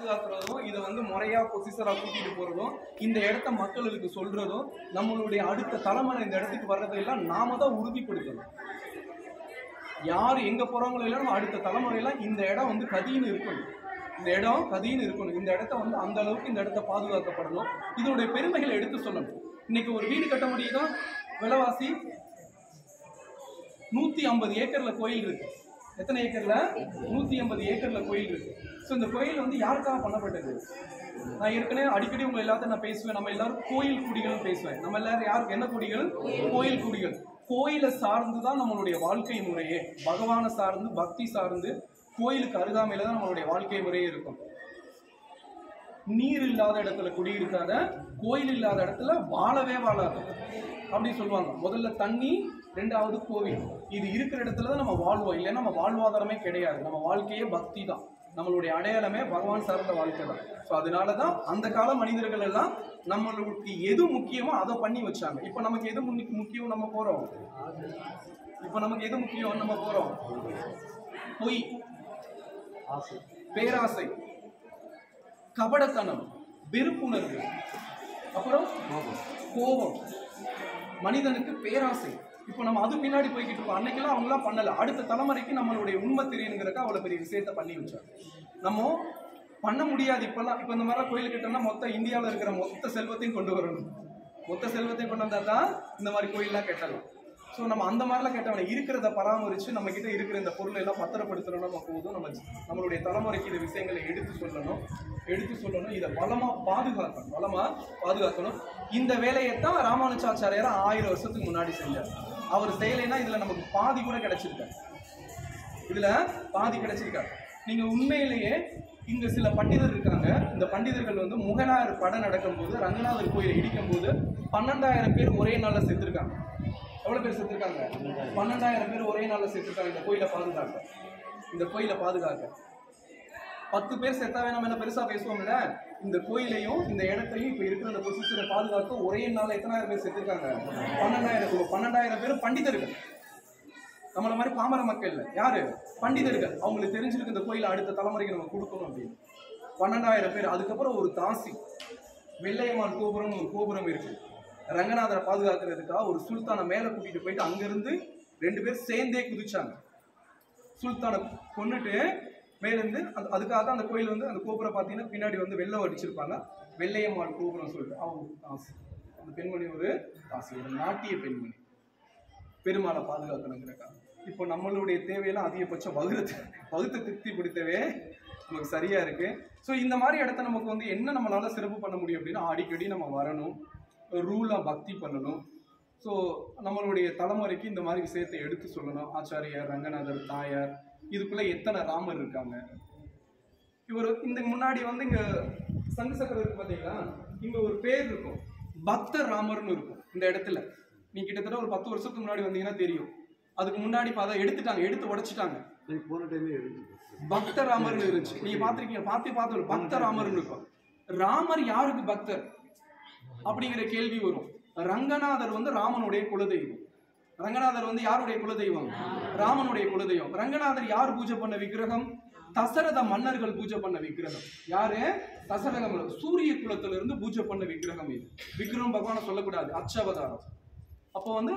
பாதுகாக்கிறதும் இதை வந்து முறையா பொசிஷரா கூட்டிட்டு போறதும் இந்த இடத்த மக்களுக்கு சொல்றதும் நம்மளுடைய அடுத்த தலைமுறை இந்த இடத்துக்கு வர்றதையெல்லாம் நாம தான் உறுதிப்படுத்தணும். யார் எங்க போறவங்களோ இல்லை நம்ம அடுத்த தலைமுறையெல்லாம் இந்த இடம் வந்து கதின்னு இருக்கணும். இந்த இடம் கதின்னு இருக்கணும். இந்த இடத்த வந்து அந்த அளவுக்கு இந்த இடத்த பாதுகாக்கப்படணும். இதனுடைய பெருமைகளை எடுத்து சொல்லணும். இன்னைக்கு ஒரு வீடு கட்ட முடியுதா? விலைவாசி 150 ஏக்கர்ல கோயில் இருக்கு. எத்தனை ஏக்கர்ல? 150 ஏக்கர்ல கோயில் இருக்கு. ஸோ இந்த கோயில் வந்து யாருக்காக பண்ணப்பட்டது? நான் ஏற்கனவே அடிக்கடி உங்க எல்லாத்தையும் நான் பேசுவேன். நம்ம எல்லாரும் கோயில் குடிகள் பேசுவேன். நம்ம எல்லாரும் யாருக்கு என்ன குடிகள்? கோயில் குடிகள். கோயிலை சார்ந்துதான் நம்மளுடைய வாழ்க்கை முறையே. பகவானை சார்ந்து, பக்தி சார்ந்து, கோயிலுக்கு அருகாமையில தான் நம்மளுடைய வாழ்க்கை முறையே இருக்கும். நீர் இல்லாத இடத்துல குடியிருக்காத, கோயில் இல்லாத இடத்துல வாழவே வாழாது அப்படின்னு சொல்லுவாங்க. முதல்ல தண்ணி, ரெண்டாவது கோவில். இது இருக்கிற இடத்துல தான் நம்ம வாழ்வோம். இல்லைன்னா நம்ம வாழ்வாதாரமே கிடையாது. நம்ம வாழ்க்கையே பக்தி தான். நம்மளுடைய அடையாளமே பகவான் சார்ந்த வாழ்க்கை தான். ஸோ அதனால தான் அந்த கால மனிதர்கள் எல்லாம் நம்மளுக்கு எது முக்கியமோ அதை பண்ணி வச்சாங்க. இப்போ நமக்கு எது முக்கியம்? நம்ம போறோம். இப்போ நமக்கு எது முக்கியம்? நம்ம போறோம். பொய், பேராசை, கபடத்தனம், வெறுப்புணர்வு, அப்புறம் கோபம், மனிதனுக்கு பேராசை. இப்போ நம்ம அது பின்னாடி போய்கிட்டு இருக்கோம். அன்னைக்கெல்லாம் அவங்களாம் பண்ணல. அடுத்த தலைமுறைக்கு நம்மளுடைய உண்மை தெரியுங்கிறக்க அவ்வளோ பெரிய விஷயத்த பண்ணி வச்சாங்க. நம்ம பண்ண முடியாது. இப்பெல்லாம் இப்போ இந்த மாதிரி கோயில் கிட்டோம்னா மொத்த இந்தியாவில் இருக்கிற மொத்த செல்வத்தையும் கொண்டு வரணும். மொத்த செல்வத்தையும் கொண்டு வந்தால் தான் இந்த மாதிரி கோயிலெலாம் கட்டலாம். ஸோ நம்ம அந்த மாதிரிலாம் கேட்டவனை இருக்கிறத பராமரித்து நம்ம கிட்ட இருக்கிற இந்த பொருளை எல்லாம் பத்திரப்படுத்தணும்னா நம்ம போதும். நம்மளுடைய தலைமுறைக்கு இந்த விஷயங்களை எடுத்து சொல்லணும். இதை பலமாக பாதுகாக்கணும். இந்த வேலையை தான் ராமானுஜாச்சாரியார் 1000 வருஷத்துக்கு முன்னாடி செஞ்சார். அவர் செய்யலைன்னா இதில் நமக்கு பாதி கூட கிடைச்சிருக்காரு. நீங்க உண்மையிலேயே இங்க சில பண்டிதர் இருக்காங்க. இந்த பண்டிதர்கள் வந்து முகலாயர் படம் நடக்கும்போது, ரங்கநாதர் கோயிலை இடிக்கும் போது 12,000 பேர் ஒரே நாளில் செத்துருக்காங்க. எவ்வளவு பேர் செத்துருக்காங்க? 12,000 பேர் ஒரே நாளில் செத்துருக்காங்க. இந்த கோயிலை பாதுகாக்க 10 பேர் செத்தாவே நம்ம என்ன பெருசா பேசுவோம்ல. இந்த கோயிலையும் இந்த இடத்தையும் இப்ப இருக்கிற அந்த பொசிஷனை பாதுகாக்க ஒரே நாள் எத்தனாயிரம் பேர் செத்துருக்காங்க? 12,000 பேர் பண்டிதர்கள். நம்மள மாதிரி பாமர மக்கள் இல்லை. யாரு? பண்டிதர்கள். அவங்களுக்கு தெரிஞ்சிருக்கு இந்த கோயிலை அடுத்த தலைமுறைக்கு நம்ம கொடுக்கணும் அப்படின்னு. 12,000 பேர். அதுக்கப்புறம் ஒரு தாசி, வெள்ளையம்மாள் கோபுரம், ஒரு கோபுரம் இருக்கு. ரங்கநாதரை பாதுகாக்கிறதுக்காக ஒரு சுல்தானை மேலே கூட்டிட்டு போயிட்டு அங்கிருந்து 2 பேர் சேர்ந்தே குதிச்சாங்க. சுல்தானை கொண்டுட்டு மேலிருந்து அதுக்காக தான் அந்த கோயில் வந்து அந்த கோபுரம் பார்த்தீங்கன்னா பின்னாடி வந்து வெள்ளம் அடிச்சிருப்பாங்க. வெள்ளையம்மாள் கோபுரம் சொல்லிட்டு அவங்க தாசி, அந்த பெண்மணி ஒரு தாசி, ஒரு நாட்டிய பெண்மணி. பெருமாளை பாதுகாக்கணுங்கிறக்காக இப்போ நம்மளுடைய தேவையெல்லாம் அதிகபட்சம் வகுத்து திருப்திப்படுத்தவே நமக்கு சரியா இருக்கு. ஸோ இந்த மாதிரி இடத்த நமக்கு வந்து என்ன நம்மளால சிறப்பு பண்ண முடியும் அப்படின்னா, அடிக்கடி நம்ம வரணும், ரூலாக பக்தி பண்ணணும். ஸோ நம்மளுடைய தலைமுறைக்கு இந்த மாதிரி விஷயத்தை எடுத்து சொல்லணும். ஆச்சாரியார், ரங்கநாதர், தாயார், இதுக்குள்ள எத்தனை ராமர் இருக்காங்க. இவர் இந்த முன்னாடி வந்து இங்க சங்கு சக்கரம் இருக்கு பார்த்தீங்களா, இங்க ஒரு பேர் இருக்கும், பக்தர் ராமர்னு இருக்கும் இந்த இடத்துல. நீ கிட்டத்தட்ட ஒரு 10 வருஷத்துக்கு முன்னாடி வந்தீங்கன்னா தெரியும். அதுக்கு முன்னாடி பார்த்தா எடுத்து உடைச்சிட்டாங்க. பக்தர் ராமர்னு இருந்துச்சு. நீங்க பாத்திருக்கீங்க, பார்த்து பக்தர் ராமர்னு இருக்கும். ராமர் யாருக்கு பக்தர் அப்படிங்கிற கேள்வி வரும். ரங்கநாதர் வந்து ராமனுடைய குலதெய்வம். ரங்கநாதர் வந்து யாருடைய குலதெய்வம்? ராமனுடைய குலதெய்வம். ரங்கநாதர் யார் பூஜை பண்ண விக்கிரகம்? தசரத மன்னர்கள் பூஜை பண்ண விக்கிரகம். யாரு? தசரத மன்னர். சூரிய குலத்துல இருந்து பூஜை பண்ண விக்கிரகம் இது. விக்கிரகம் பகவான சொல்லக்கூடாது, அச்சவதாரம். அப்போ வந்து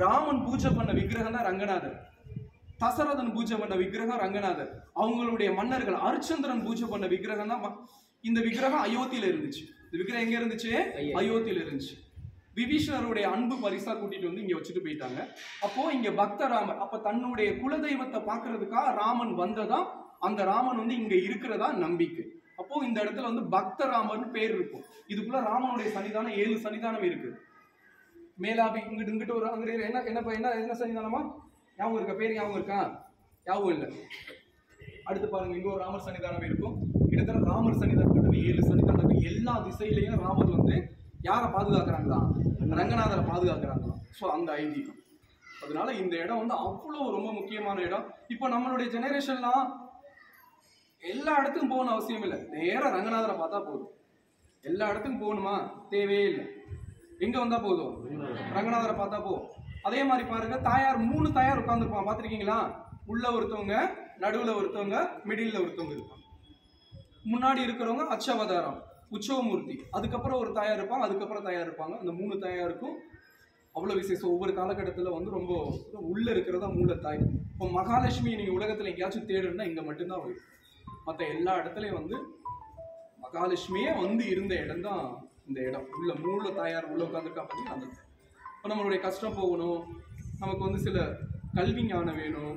ராமன் பூஜை பண்ண விக்கிரகம் தான் ரங்கநாதர். தசரதன் பூஜை பண்ண விக்கிரகம் ரங்கநாதர். அவங்களுடைய மன்னர்கள் அரிச்சந்திரன் பூஜை பண்ண விக்கிரகம் தான் இந்த விக்கிரகம். அயோத்தியில இருந்துச்சு. இந்த விக்கிரகம் எங்க இருந்துச்சு? அயோத்தியில இருந்துச்சு. விபீஷணருடைய அன்பு பரிசா கூட்டிட்டு வந்து இங்க வச்சுட்டு போயிட்டாங்க. அப்போ இங்க பக்த ராமர், அப்ப தன்னுடைய குலதெய்வத்தை பாக்குறதுக்காக ராமன் வந்ததா, அந்த ராமன் வந்து இங்க இருக்கிறதா நம்பிக்கை. அப்போ இந்த இடத்துல வந்து பக்த ராமர்னு பேர் இருக்கும். இதுக்குள்ள ராமனுடைய சன்னிதானம் 7 சன்னிதானம் இருக்கு. மேலாபி இங்கிட்டு ஒரு அங்க என்ன சன்னிதானமா ஞாபகம் இருக்கா? பேர் ஞாபகம் இருக்கா? ஞாபகம் இல்லை. அடுத்து பாருங்க, இங்க ஒரு ராமர் சன்னிதானம் இருக்கும். கிட்டத்தட்ட ராமர் சன்னிதானம் 7 சன்னிதானம். எல்லா திசையிலையும் ராமர் வந்து யாரை பாதுகாக்கிறாங்களா? ரங்கநாதரை பாதுகாக்கிறாங்களா? ஸோ அந்த ஐதீகம். அதனால இந்த இடம் வந்து அவ்வளோ ரொம்ப முக்கியமான இடம். இப்போ நம்மளுடைய ஜெனரேஷன்லாம் எல்லா இடத்துக்கும் போகணும் அவசியம் இல்லை. நேராக ரங்கநாதரை பார்த்தா போதும். எல்லா இடத்துக்கும் போகணுமா? தேவையே இல்லை. எங்க வந்தா போதும்? ரங்கநாதரை பார்த்தா போதும். அதே மாதிரி பாருங்க, தாயார் 3 தாயார் உட்கார்ந்துருப்பாங்க. பார்த்துருக்கீங்களா? உள்ள ஒருத்தவங்க, நடுவில் ஒருத்தவங்க, மிடில் ஒருத்தவங்க இருப்பாங்க. முன்னாடி இருக்கிறவங்க அச்சவதாரம், உற்சவமூர்த்தி, அதுக்கப்புறம் ஒரு தாயார் இருப்பாங்க, அதுக்கப்புறம் தாயார் இருப்பாங்க. அந்த 3 தாயாருக்கும் அவ்வளோ விசேஷம். ஒவ்வொரு காலகட்டத்தில் வந்து ரொம்ப உள்ளே இருக்கிறதா மூலத்தாய். இப்போ மகாலட்சுமி நீங்கள் உலகத்தில் எங்கேயாச்சும் தேடுன்னா இங்கே மட்டும்தான் வரும். மற்ற எல்லா இடத்துலையும் வந்து மகாலட்சுமியே வந்து இருந்த இடம் தான் இந்த இடம். உள்ள மூல தாயார் உள்ள உட்காந்துருக்கா பார்த்தீங்கன்னா அந்த. இப்போ நம்மளுடைய கஷ்டம் போகணும், நமக்கு வந்து சில கல்வி ஞானம் வேணும்,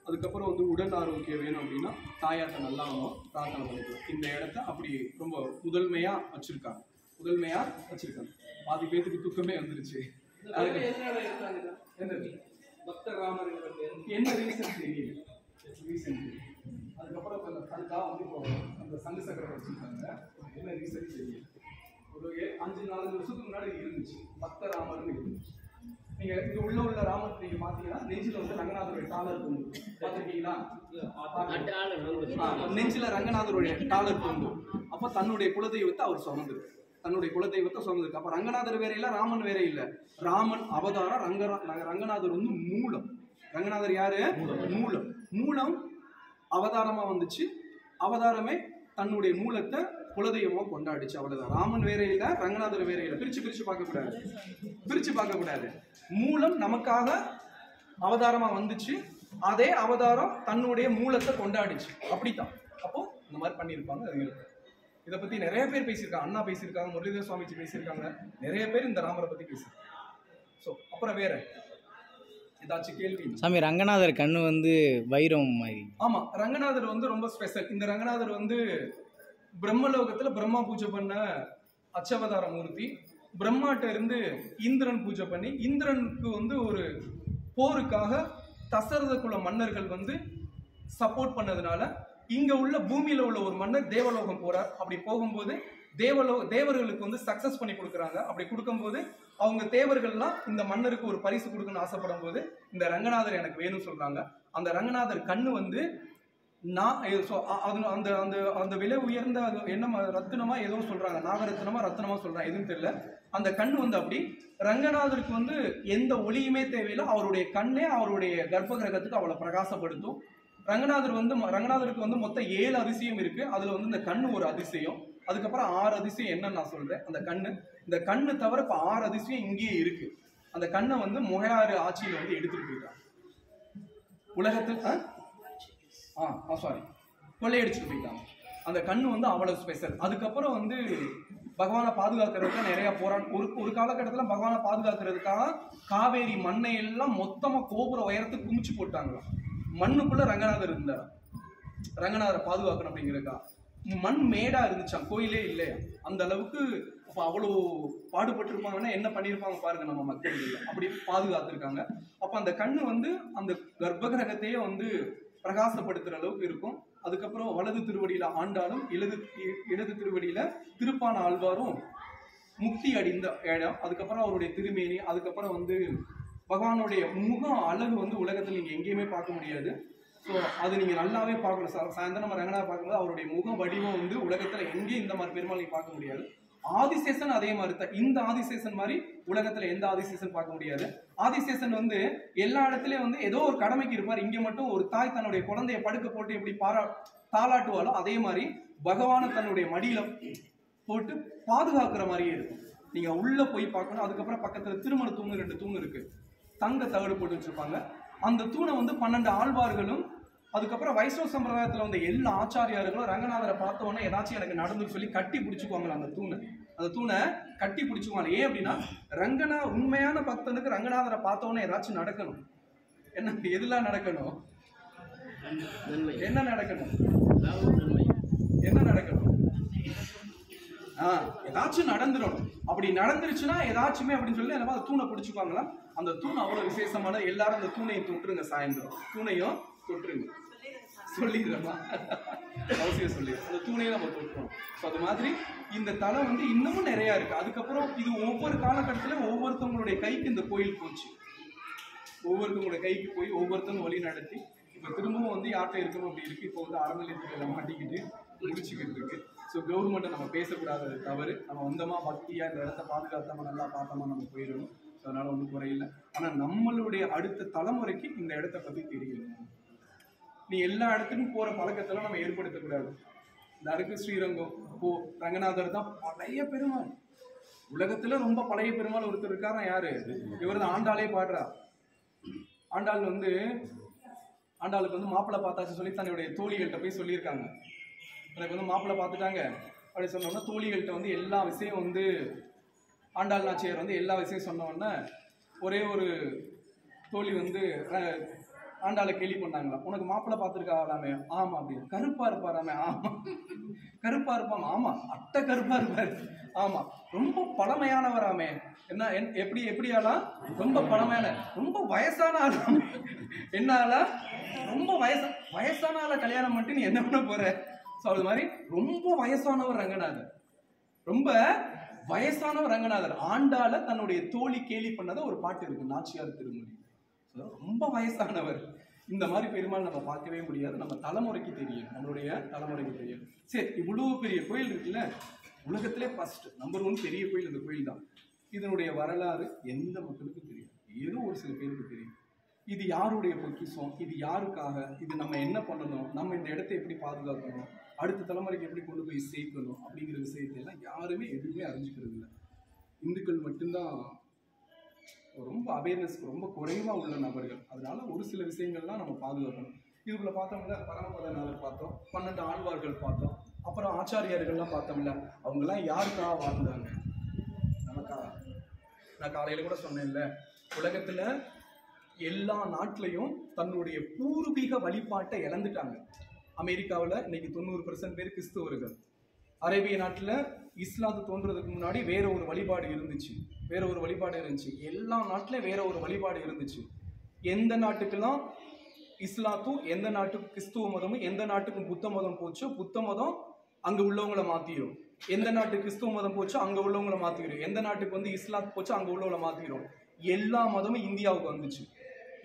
அதுக்கப்புறம் வந்து உடல் ஆரோக்கியம் வேணும் அப்படின்னா தாயார்கிட்ட நல்லா நம்ம பிரார்த்தனை பண்ணிக்கலாம். இந்த இடத்த அப்படி ரொம்ப முதன்மையாக வச்சுருக்காங்க. பாதி பேத்துக்கு தூக்கமே வந்துருச்சு. பக்தர் ராமர் என்ன ரீசன் தெரியல. அதுக்கப்புறம் அதுக்காக வந்து இப்போ அந்த சங்க சக்கரம் வச்சுருக்காங்க. என்ன ரீசன் தெரியல. ஒரு 5-4 வருஷத்துக்கு முன்னாடி இருந்துச்சு பக்த ராமர்னு இருந்துச்சு. நீங்கள் இங்கே உள்ள ராமர் நீங்கள் பார்த்தீங்கன்னா நெஞ்சில் வந்து ரங்கநாதருடைய டாலர் தோணும். பார்த்துருக்கீங்களா? நெஞ்சில் ரங்கநாதருடைய டாலர் தோணும். அப்போ தன்னுடைய குலதெய்வத்தை அவர் சுமந்துருக்கு. அப்போ ரங்கநாதர் வேற இல்லை, ராமன் வேற இல்லை. ராமன் அவதாரம், ரங்கநாதர் வந்து மூலம். ரங்கநாதர் யாரு? மூலம் அவதாரமா வந்துச்சு. அவதாரமே தன்னுடைய மூலத்தை குலதெய்வமா கொண்டாடிச்சு. அவ்வளவுதான். ராமன் வேற இல்லை, ரங்கநாதர் வேற இல்லை. பிரிச்சு பார்க்க கூடாது. மூலம் நமக்காக அவதாரமா வந்துச்சு. அதே அவதாரம் தன்னுடைய மூலத்தை கொண்டாடிச்சு. அப்படித்தான். அப்போ இந்த மாதிரி பண்ணியிருப்பாங்க. அது இதை பத்தி நிறைய பேர் பேசியிருக்காங்க. அண்ணா பேசியிருக்காங்க, முரளிதர சுவாமிஜி பேசியிருக்காங்க, நிறைய பேர் இந்த ராமரை பத்தி பேசியிருக்காங்க. ஸோ அப்புறம் வேற ஏதாச்சும் கேள்வி? சாமி, ரங்கநாதர் கண்ணு வந்து வைரம் மாதிரி. ஆமா, ரங்கநாதர் வந்து ரொம்ப ஸ்பெஷல். இந்த ரங்கநாதர் வந்து பிரம்மலோகத்துல பிரம்மா பூஜை பண்ண அச்சவதார மூர்த்தி. பிரம்மாட்ட இருந்து இந்திரன் பூஜை பண்ணி, இந்திரனுக்கு வந்து ஒரு போருக்காக தசரத குல மன்னர்கள் வந்து சப்போர்ட் பண்ணதுனால இங்க உள்ள பூமியில உள்ள ஒரு மன்னர் தேவலோகம் போறார். அப்படி போகும்போது தேவர்களுக்கு வந்து சக்சஸ் பண்ணி கொடுக்குறாங்க. அப்படி கொடுக்கும்போது அவங்க தேவர்கள்லாம் இந்த மன்னருக்கு ஒரு பரிசு கொடுக்கணும்னு ஆசைப்படும் போது இந்த ரங்கநாதர் எனக்கு வேணும்னு சொல்றாங்க. அந்த ரங்கநாதர் கண்ணு வந்து அந்த அந்த அந்த விலை உயர்ந்த என்ன ரத்தினமா ஏதோ சொல்றாங்க, நாகரத்தினமா ரத்தினமா சொல்றாங்க, எதுவும் தெரியல. அந்த கண்ணு வந்து அப்படி ரங்கநாதருக்கு வந்து எந்த ஒளியுமே தேவையில்லை. அவருடைய கண்ணே அவருடைய கர்ப்ப கிரகத்துக்கு அவளை பிரகாசப்படுத்தும். ரங்கநாதருக்கு வந்து மொத்தம் 7 அதிசயம் இருக்கு. அதுல வந்து இந்த கண்ணு ஒரு அதிசயம். அதுக்கப்புறம் 6 அதிசயம் என்னன்னு நான் சொல்றேன். இந்த கண்ணு தவிர இப்ப 6 அதிசயம் இங்கேயே இருக்கு. அந்த கண்ணை வந்து முகையாறு ஆட்சியில வந்து எடுத்துட்டு போயிட்டாங்க. உலகத்தில் கொள்ளையடிச்சுட்டு போயிட்டாங்க. அந்த கண்ணு வந்து அவ்வளவு ஸ்பெஷல். அதுக்கப்புறம் வந்து பகவானை பாதுகாக்கிறதுக்கு நிறைய ஒரு காலகட்டத்தில் பகவானை பாதுகாக்கிறதுக்காக காவேரி மண்ணை எல்லாம் மொத்தமா கோபுர உயரத்துக்கு குமிச்சு போட்டாங்களாம். மண்ணுக்குள்ள ரங்கநாதர் இருந்தார். ரங்கநாதரை பாதுகாக்கணும் அப்படிங்கிறதுக்கா மண் மேடா இருந்துச்சான், கோயிலே இல்லை. அந்த அளவுக்கு அப்போ அவ்வளோ பாடுபட்டு இருப்பாங்கன்னா என்ன பண்ணியிருப்பாங்க பாருங்க நம்ம மக்கள். அப்படி பாதுகாத்துருக்காங்க. அப்போ அந்த கண்ணு வந்து அந்த கர்ப்ப கிரகத்தையே வந்து பிரகாசப்படுத்துற அளவுக்கு இருக்கும். அதுக்கப்புறம் வலது திருவடியில ஆண்டாலும் இடது திருவடியில திருப்பான ஆழ்வாரும் முக்தி அடைந்த இடம். அதுக்கப்புறம் அவருடைய திருமேனி, அதுக்கப்புறம் வந்து பகவானுடைய முகம் அழகு வந்து உலகத்தில் நீங்க எங்கேயுமே பார்க்க முடியாது. ஸோ அது நீங்க நல்லாவே பார்க்கணும். சாயந்தரம் நம்ம ரங்கநாதர் பார்க்கும்போது அவருடைய முக வடிவம் வந்து உலகத்துல எங்கேயும் இந்த மாதிரி பெருமாள் நீங்க பார்க்க முடியாது. ஆதிசேஷன் அதே மாதிரி தான். இந்த ஆதிசேஷன் மாதிரி உலகத்துல எந்த ஆதிசேஷன் பார்க்க முடியாது. ஆதிசேஷன் வந்து எல்லா இடத்துலயும் வந்து ஏதோ ஒரு கடமைக்கு இருப்பார். இங்க மட்டும் ஒரு தாய் தன்னுடைய குழந்தைய படுக்க போட்டு எப்படி தாளாட்டுவாளோ அதே மாதிரி பகவானை தன்னுடைய மடியில போட்டு பாதுகாக்கிற மாதிரியே இருக்கும். நீங்க உள்ள போய் பார்க்கணும். அதுக்கப்புறம் பக்கத்துல திருமண தூணு 2 தூண் இருக்கு. தங்க தகடு போட்டு வச்சிருப்பாங்க. அந்த தூணை வந்து 12 ஆழ்வார்களும் அதுக்கப்புறம் வைஷ்ணவ சம்பிரதாயத்தில் வந்த எல்லா ஆச்சாரியார்களும் ரங்கநாதரை பார்த்த உடனே ஏதாச்சும் எனக்கு நடந்துன்னு சொல்லி கட்டி பிடிச்சுக்குவாங்களா. அந்த தூணை கட்டி பிடிச்சுக்குவாங்க. ஏன் அப்படின்னா உண்மையான பக்தனுக்கு ரங்கநாதரை பார்த்த உடனே ஏதாச்சும் நடக்கணும். எதெல்லாம் நடக்கணும்? என்ன நடக்கணும்? ஏதாச்சும் நடந்துடும். அப்படி நடந்துருச்சுன்னா ஏதாச்சுமே அப்படின்னு சொல்லி அந்த தூணை பிடிச்சுக்குவாங்களா. அந்த தூண் அவ்வளவு விசேஷமான. எல்லாரும் அந்த தூணையும் தொட்டுருங்க. சாயந்தரம் தூணையும் தொட்டுருங்க. சொல்லிடுறோமா? அவசியம் சொல்லிடுறோம். அந்த தூணையும் நம்ம தொட்டுறோம். ஸோ அது மாதிரி இந்த தலம் வந்து இன்னமும் நிறைய இருக்கு. அதுக்கப்புறம் இது ஒவ்வொரு காலகட்டத்திலும் ஒவ்வொருத்தவங்களுடைய கைக்கு இந்த கோயில் போச்சு. ஒவ்வொருத்தவங்களுடைய கைக்கு போய் ஒவ்வொருத்தவங்க வழி நடத்தி இப்போ திரும்பவும் வந்து யார்கிட்ட இருக்கணும் அப்படி இருக்கு. இப்போ வந்து அறநிலையத்துறையில மாட்டிக்கிட்டு முடிச்சுக்கிட்டு இருக்கு. ஸோ கவர்மெண்ட்டை நம்ம பேசக்கூடாதது தவறு. நம்ம வந்தோமா பக்தியாக இந்த இடத்த பாதுகாத்தோமா நல்லா பார்த்தோமா நம்ம போயிடணும். அதனால ஒன்றும் குறையில்லை. ஆனால் நம்மளுடைய அடுத்த தலைமுறைக்கு இந்த இடத்த பற்றி தெரியணும். நீ எல்லா இடத்துக்கும் போகிற பழக்கத்தெல்லாம் நம்ம ஏற்படுத்தக்கூடாது. இந்த அருக்கு ஸ்ரீரங்கம் இப்போ ரங்கநாதர் தான் பழைய பெருமாள். உலகத்துல ரொம்ப பழைய பெருமாள் ஒருத்தர் இருக்காரா, யாரு? இவர் தான் ஆண்டாளே பாடுறா. ஆண்டாள் வந்து ஆண்டாளுக்கு வந்து மாப்பிள்ளை பார்த்தாச்சு சொல்லி தன்னுடைய தோழிகள்கிட்ட போய் சொல்லியிருக்காங்க. எனக்கு வந்து மாப்பிள்ளை பார்த்துட்டாங்க அப்படி சொன்னோன்னா தோழிகள்கிட்ட வந்து எல்லா விஷயம் வந்து ஆண்டாள் நாச்சியார் வந்து எல்லா விஷயம் சொன்னோன்னா ஒரே ஒரு தோழி வந்து ஆண்டாளை கேள்வி பண்ணாங்களா, உனக்கு மாப்பிள்ளை பார்த்துருக்காங்களாமே? ஆமா. அப்படின்னு. கருப்பா இருப்பாராமே? ஆமா. கருப்பா இருப்பாமா? ஆமா. அட்டை கருப்பா இருப்பாரு? ஆமா. ரொம்ப பழமையானவராமே? என்ன எப்படியாலாம்? ரொம்ப பழமையான, ரொம்ப வயசான ஆளா? என்ன ஆளா? ரொம்ப வயசான ஆளை கல்யாணம் பண்ணிட்டு நீ என்ன பண்ண போற? ஸோ அது மாதிரி ரொம்ப வயசானவர் ரங்கநாதர், ரொம்ப வயசானவர் ரங்கநாதர். ஆண்டாள தன்னுடைய தோழி கேலி பண்ணத ஒரு பாட்டு இருக்கு, நாச்சியார் திருமொழி. ரொம்ப வயசானவர். இந்த மாதிரி பெருமாள் நம்ம பார்க்கவே முடியாது. நம்ம தலைமுறைக்கு தெரியும், நம்மளுடைய தலைமுறைக்கு தெரியும். சரி, இவ்வளவு பெரிய கோயில் இருக்குல்ல, உலகத்திலே ஃபர்ஸ்ட் நம்பர் 1 பெரிய கோயில் இந்த கோயில் தான். இதனுடைய வரலாறு எந்த மக்களுக்கும் தெரியும், ஏதோ ஒரு சில பேருக்கு தெரியும். இது யாருடைய பொக்கிஷம், இது யாருக்காக, இது நம்ம என்ன பண்ணணும், நம்ம இந்த இடத்தை எப்படி பாதுகாக்கணும், அடுத்த தலைமுறைக்கு எப்படி கொண்டு போய் சேர்க்கணும் அப்படிங்கிற விஷயத்தையெல்லாம் யாருமே எதுவுமே அறிஞ்சுக்கிறது இல்லை. இந்துக்கள் மட்டும்தான் ரொம்ப அவேர்னஸ் ரொம்ப குறைவாக உள்ள நபர்கள். அதனால ஒரு சில விஷயங்கள்லாம் நம்ம பாதுகாக்கணும். இதுக்குள்ள பார்த்தோம்ல, பரமபதநாதர் பார்த்தோம், 12 ஆழ்வார்கள் பார்த்தோம், அப்புறம் ஆச்சாரியார்கள்லாம் பார்த்தோம்ல. அவங்கெல்லாம் யாருக்காக வாழ்ந்தாங்க? நமக்காக. நான் காலையில் கூட சொன்னேன்ல, உலகத்தில் எல்லா நாட்டிலையும் தன்னுடைய பூர்வீக வழிபாட்டை இழந்துட்டாங்க. அமெரிக்காவில் இன்னைக்கு 90% பேர் கிறிஸ்துவர்கள். அரேபிய நாட்டில் இஸ்லாத்து தோன்றதுக்கு முன்னாடி வேற ஒரு வழிபாடு இருந்துச்சு. எல்லா நாட்டிலும் வேற ஒரு வழிபாடு இருந்துச்சு. எந்த நாட்டுக்கெல்லாம் இஸ்லாத்தும், எந்த நாட்டுக்கு கிறிஸ்துவ மதமும், எந்த நாட்டுக்கும் புத்த மதம் போச்சோ புத்த மதம் அங்க உள்ளவங்களை மாத்திரும். எந்த நாட்டுக்கு கிறிஸ்துவ மதம் போச்சோ அங்க உள்ளவங்களை மாத்திரும். எந்த நாட்டுக்கு வந்து இஸ்லாத்து போச்சோ அங்க உள்ளவங்களை மாத்திரும். எல்லா மதமும் இந்தியாவுக்கு வந்துச்சு.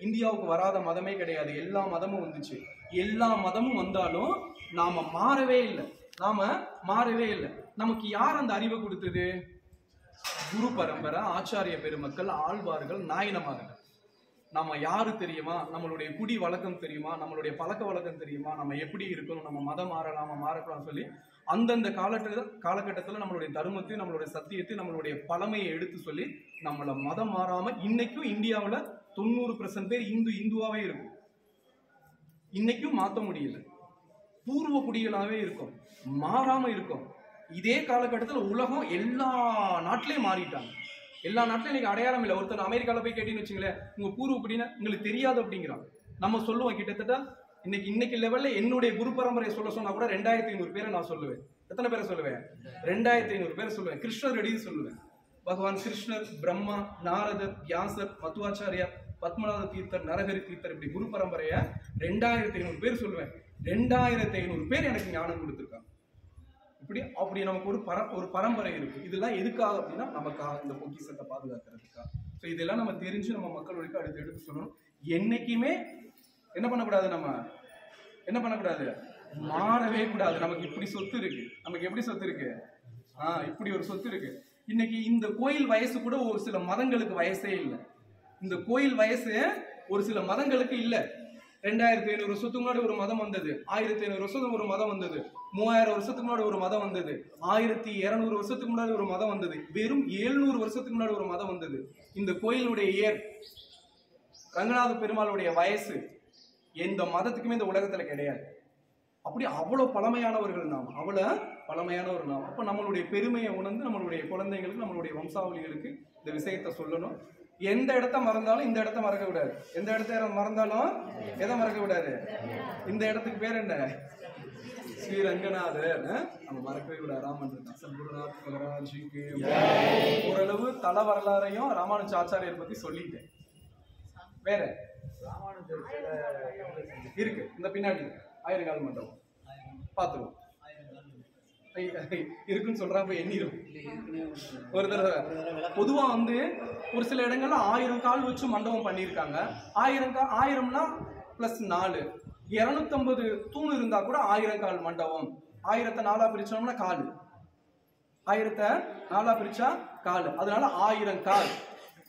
இந்தியாவுக்கு வராத மதமே கிடையாது, எல்லா மதமும் வந்துச்சு. எல்லா மதமும் வந்தாலும் நாம மாறவே இல்லை. நமக்கு யார் அந்த அறிவை கொடுத்தது? குரு பரம்பரை, ஆச்சாரிய பெருமக்கள், ஆழ்வார்கள், நாயனமார்கள். நம்ம யாரு தெரியுமா? நம்மளுடைய குடி வழக்கம் தெரியுமா? நம்மளுடைய பழக்க வழக்கம் தெரியுமா? நம்ம எப்படி இருக்கணும், நம்ம மதம் மாறலாமா மாறக்கலாம் சொல்லி அந்தந்த காலகட்டத்தில் நம்மளுடைய தர்மத்தை, நம்மளுடைய சத்தியத்தை, நம்மளுடைய பழமையை எடுத்து சொல்லி நம்மளை மதம் மாறாம இன்னைக்கும் இந்தியாவில் 90% பேர் இந்துவாவே இருக்கும். இன்னைக்கும் மாற்ற முடியல, பூர்வ குடிகளாவே இருக்கும், மாறாம இருக்கும். இதே காலகட்டத்தில் உலகம் எல்லா நாட்டிலையும் மாறிட்டாங்க. எல்லா நாட்டிலும் இன்னைக்கு அடையாளம் இல்லை. ஒருத்தர் அமெரிக்காவில் போய் கேட்டீங்கன்னு வச்சுங்களேன், உங்க பூர்வ குடினா உங்களுக்கு தெரியாது அப்படிங்கிறான். நம்ம சொல்லுவோம் கிட்டத்தட்ட இன்னைக்கு லெவல்ல என்னுடைய குரு பரம்பரையை சொன்னா கூட 2500 பேரை நான் சொல்லுவேன். எத்தனை பேரை சொல்லுவேன்? 2500 பேரை சொல்லுவேன். கிருஷ்ணர் ரெடின்னு சொல்லுவேன். பகவான் கிருஷ்ணர், பிரம்மா, நாரதர், வியாசர், மத்வாச்சாரியார், பத்மநாத தீர்த்தர், நரஹரி தீர்த்தர், இப்படி குரு பரம்பரைய 2500 பேர் சொல்லுவேன். 2500 பேர் எனக்கு ஞானம் கொடுத்துருக்காங்க. அப்படி நமக்கு ஒரு பரம்பரை இருக்கு. இதெல்லாம் எதுக்காக அப்படின்னா நமக்காக, இந்த பொக்கிஷத்தை பாதுகாக்கிறதுக்காக. ஸோ இதெல்லாம் நம்ம தெரிஞ்சு நம்ம மக்களுக்கு அடுத்து எடுத்து சொல்லணும். என்னைக்குமே என்ன பண்ணக்கூடாது, நம்ம என்ன பண்ணக்கூடாது, மாறவே கூடாது. நமக்கு இப்படி சொத்து இருக்கு, நமக்கு எப்படி சொத்து இருக்கு, இப்படி ஒரு சொத்து இருக்கு. இன்னைக்கு இந்த கோயில் வயசு கூட ஒரு சில மதங்களுக்கு வயசே இல்லை. இந்த கோயில் வயசு ஒரு சில மதங்களுக்கு இல்லை. 2500 வருஷத்துக்கு முன்னாடி ஒரு மதம் வந்தது, 1500 வருஷத்துக்கு ஒரு மதம் வந்தது, 3000 வருஷத்துக்கு முன்னாடி ஒரு மதம் வந்தது, 1200 வருஷத்துக்கு முன்னாடி ஒரு மதம் வந்தது, வெறும் 700 வருஷத்துக்கு முன்னாடி ஒரு மதம் வந்தது. இந்த கோயிலுடைய ஏர், ரங்கநாத பெருமாளுடைய வயசு எந்த மதத்துக்குமே இந்த உலகத்துல கிடையாது. அப்படி அவ்வளவு பழமையானவர்கள் நாம், அப்ப நம்மளுடைய பெருமையை உணர்ந்து நம்மளுடைய குழந்தைங்களுக்கு, நம்மளுடைய வம்சாவளிகளுக்கு இந்த விஷயத்த சொல்லணும். எந்த இடத்த மறந்தாலும் இந்த இடத்த மறக்க விடாது. எந்த இடத்த மறந்தாலும் எதை மறக்க விடாது? இந்த இடத்துக்கு பேர் என்ன? ஸ்ரீ ரங்கநாதர். நம்ம மறக்கவே விடாது. ராமன் சத்குருநாத் மகாராஜுக்கு ஓரளவு தல வரலாறையும் ராமானுஜ ஆச்சாரியர் பத்தி சொல்லிட்டேன். வேற இருக்கு இந்த பின்னாடி ஆயிரங்கால் மண்டபம் பார்த்துருவோம். இருக்குன்னு சொல்றாங்க, எண்ணிரும் ஒரு தடவை. பொதுவா வந்து ஒரு சில இடங்கள்ல 1000 கால் வச்சு மண்டபம் பண்ணியிருக்காங்க. 1000னா +4 250 தூண் இருந்தா கூட 1000 கால் மண்டபம். 1000 4ஆ பிரிச்சோம்னா கால், 1000 4ஆ பிரிச்சா கால், அதனால 1000 கால்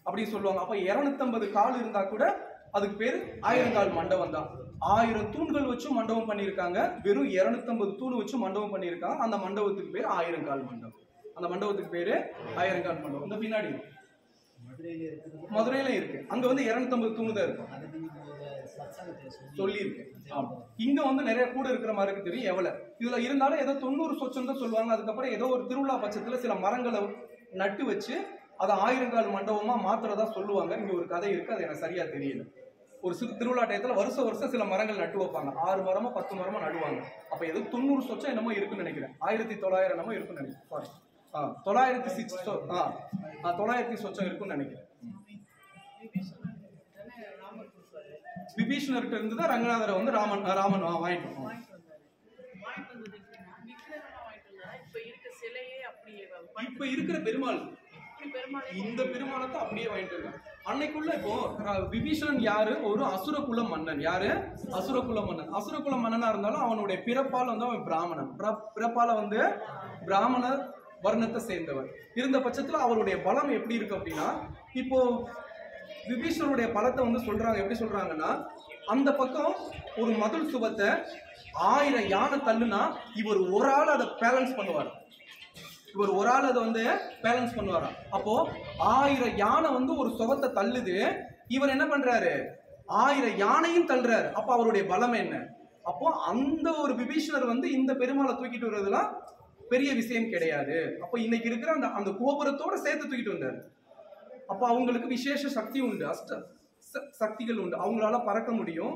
அப்படி சொல்லுவாங்க. அப்ப 250 கால் இருந்தா கூட அதுக்கு பேரு 1000 கால் மண்டபம் தான். 1000 தூண்கள் வச்சு மண்டபம் பண்ணியிருக்காங்க. வெறும் 250 தூண் வச்சு மண்டபம் பண்ணியிருக்காங்க. அந்த மண்டபத்துக்கு பேர் 1000 கால் மண்டபம். அந்த மண்டபத்துக்கு பேரு 1000 கால் மண்டபம். இந்த பின்னாடி மதுரையில இருக்கு. அங்க வந்து 250 தூணு தான் இருக்கும் சொல்லி இருக்கு. இங்க வந்து நிறைய கூட இருக்கிற மாதிரி இருக்கு தெரியும் எவ்வளவு. இதுல இருந்தாலும் ஏதோ 90 சொச்சம் தான் சொல்லுவாங்க. அதுக்கப்புறம் ஏதோ ஒரு திருவிழா பட்சத்துல சில மரங்களை நட்டு வச்சு அதை 1000 கால் மண்டபமா மாத்துறதா சொல்லுவாங்க. இங்க ஒரு கதை இருக்கு, அது எனக்கு சரியா தெரியல. ஒரு சிறு திருவிழா டயத்துல வருஷம் சில மரங்கள் நட்டு வைப்பாங்க. 6 மரமா 10 மரமா நடுவாங்க. அப்ப ஏதோ 90 சொச்சம் என்னமோ இருக்குன்னு நினைக்கிறேன். 1900 என்னமோ இருக்குன்னு நினைக்கிறேன். சாரி 900 சொச்சம் இருக்குன்னு நினைக்கிறேன். விபீஷணர்கிட்ட இருந்து தான் ரங்கநாதரை வந்து ராமன் வாங்கிட்டு இப்ப இருக்கிற பெருமாள் இந்த பெருமாளை தான் அப்படியே வாங்கிட்டு இருக்காங்க. அன்னைக்குள்ள இப்போ விபீஷணன் யாரு? ஒரு அசுரகுல மன்னன். யாரு? அசுரகுல மன்னன். அசுரகுல மன்னனா இருந்தாலும் அவனுடைய பிறப்பால வந்து அவன் பிராமணன். பிறப்பால வந்து பிராமண வர்ணத்தை சேர்ந்தவர் இருந்த பட்சத்துல அவருடைய பலம் எப்படி இருக்கு அப்படின்னா, இப்போ விபீஷணனுடைய பலத்தை வந்து சொல்றாங்க. எப்படி சொல்றாங்கன்னா, அந்த பக்கம் ஒரு மதுள் சுவத்தை 1000 யானை தள்ளுனா இவர் ஒரு ஆள் அதை பேலன்ஸ் பண்ணுவார். இவர் ஒரு ஆள் அதை வந்து பேலன்ஸ் பண்ணுவாராம். அப்போ 1000 யானை வந்து ஒரு சுவத்தை தள்ளுது, இவர் என்ன பண்றாரு? 1000 யானையும் தள்ளுறாரு. அப்ப அவருடைய பலம் என்ன? அப்போ அந்த ஒரு விபீஷணர் வந்து இந்த பெருமாளை தூக்கிட்டு வர்றதுலாம் பெரிய விஷயம் கிடையாது. அப்போ இன்னைக்கு இருக்கிற அந்த கோபுரத்தோட சேர்த்து தூக்கிட்டு வந்தாரு. அப்போ அவங்களுக்கு விசேஷ சக்தி உண்டு, அஷ்ட சக்திகள் உண்டு. அவங்களால பறக்க முடியும்,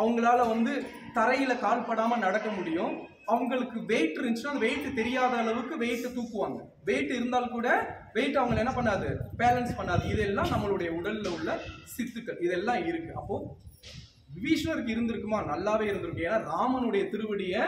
அவங்களால வந்து தரையில கால் படாம நடக்க முடியும். அவங்களுக்கு வெயிட் இருந்துச்சுன்னா அந்த வெயிட் தெரியாத அளவுக்கு வெயிட் தூக்குவாங்க. வெயிட் இருந்தால் கூட வெயிட் அவங்களை என்ன பண்ணாது? பேலன்ஸ் பண்ணாது. இதெல்லாம் நம்மளுடைய உடல்ல உள்ள சித்துக்கள், இதெல்லாம் இருக்கு. அப்போ விபீஷணருக்கு இருந்திருக்குமா? நல்லாவே இருந்திருக்கு. ஏன்னா ராமனுடைய திருவடியை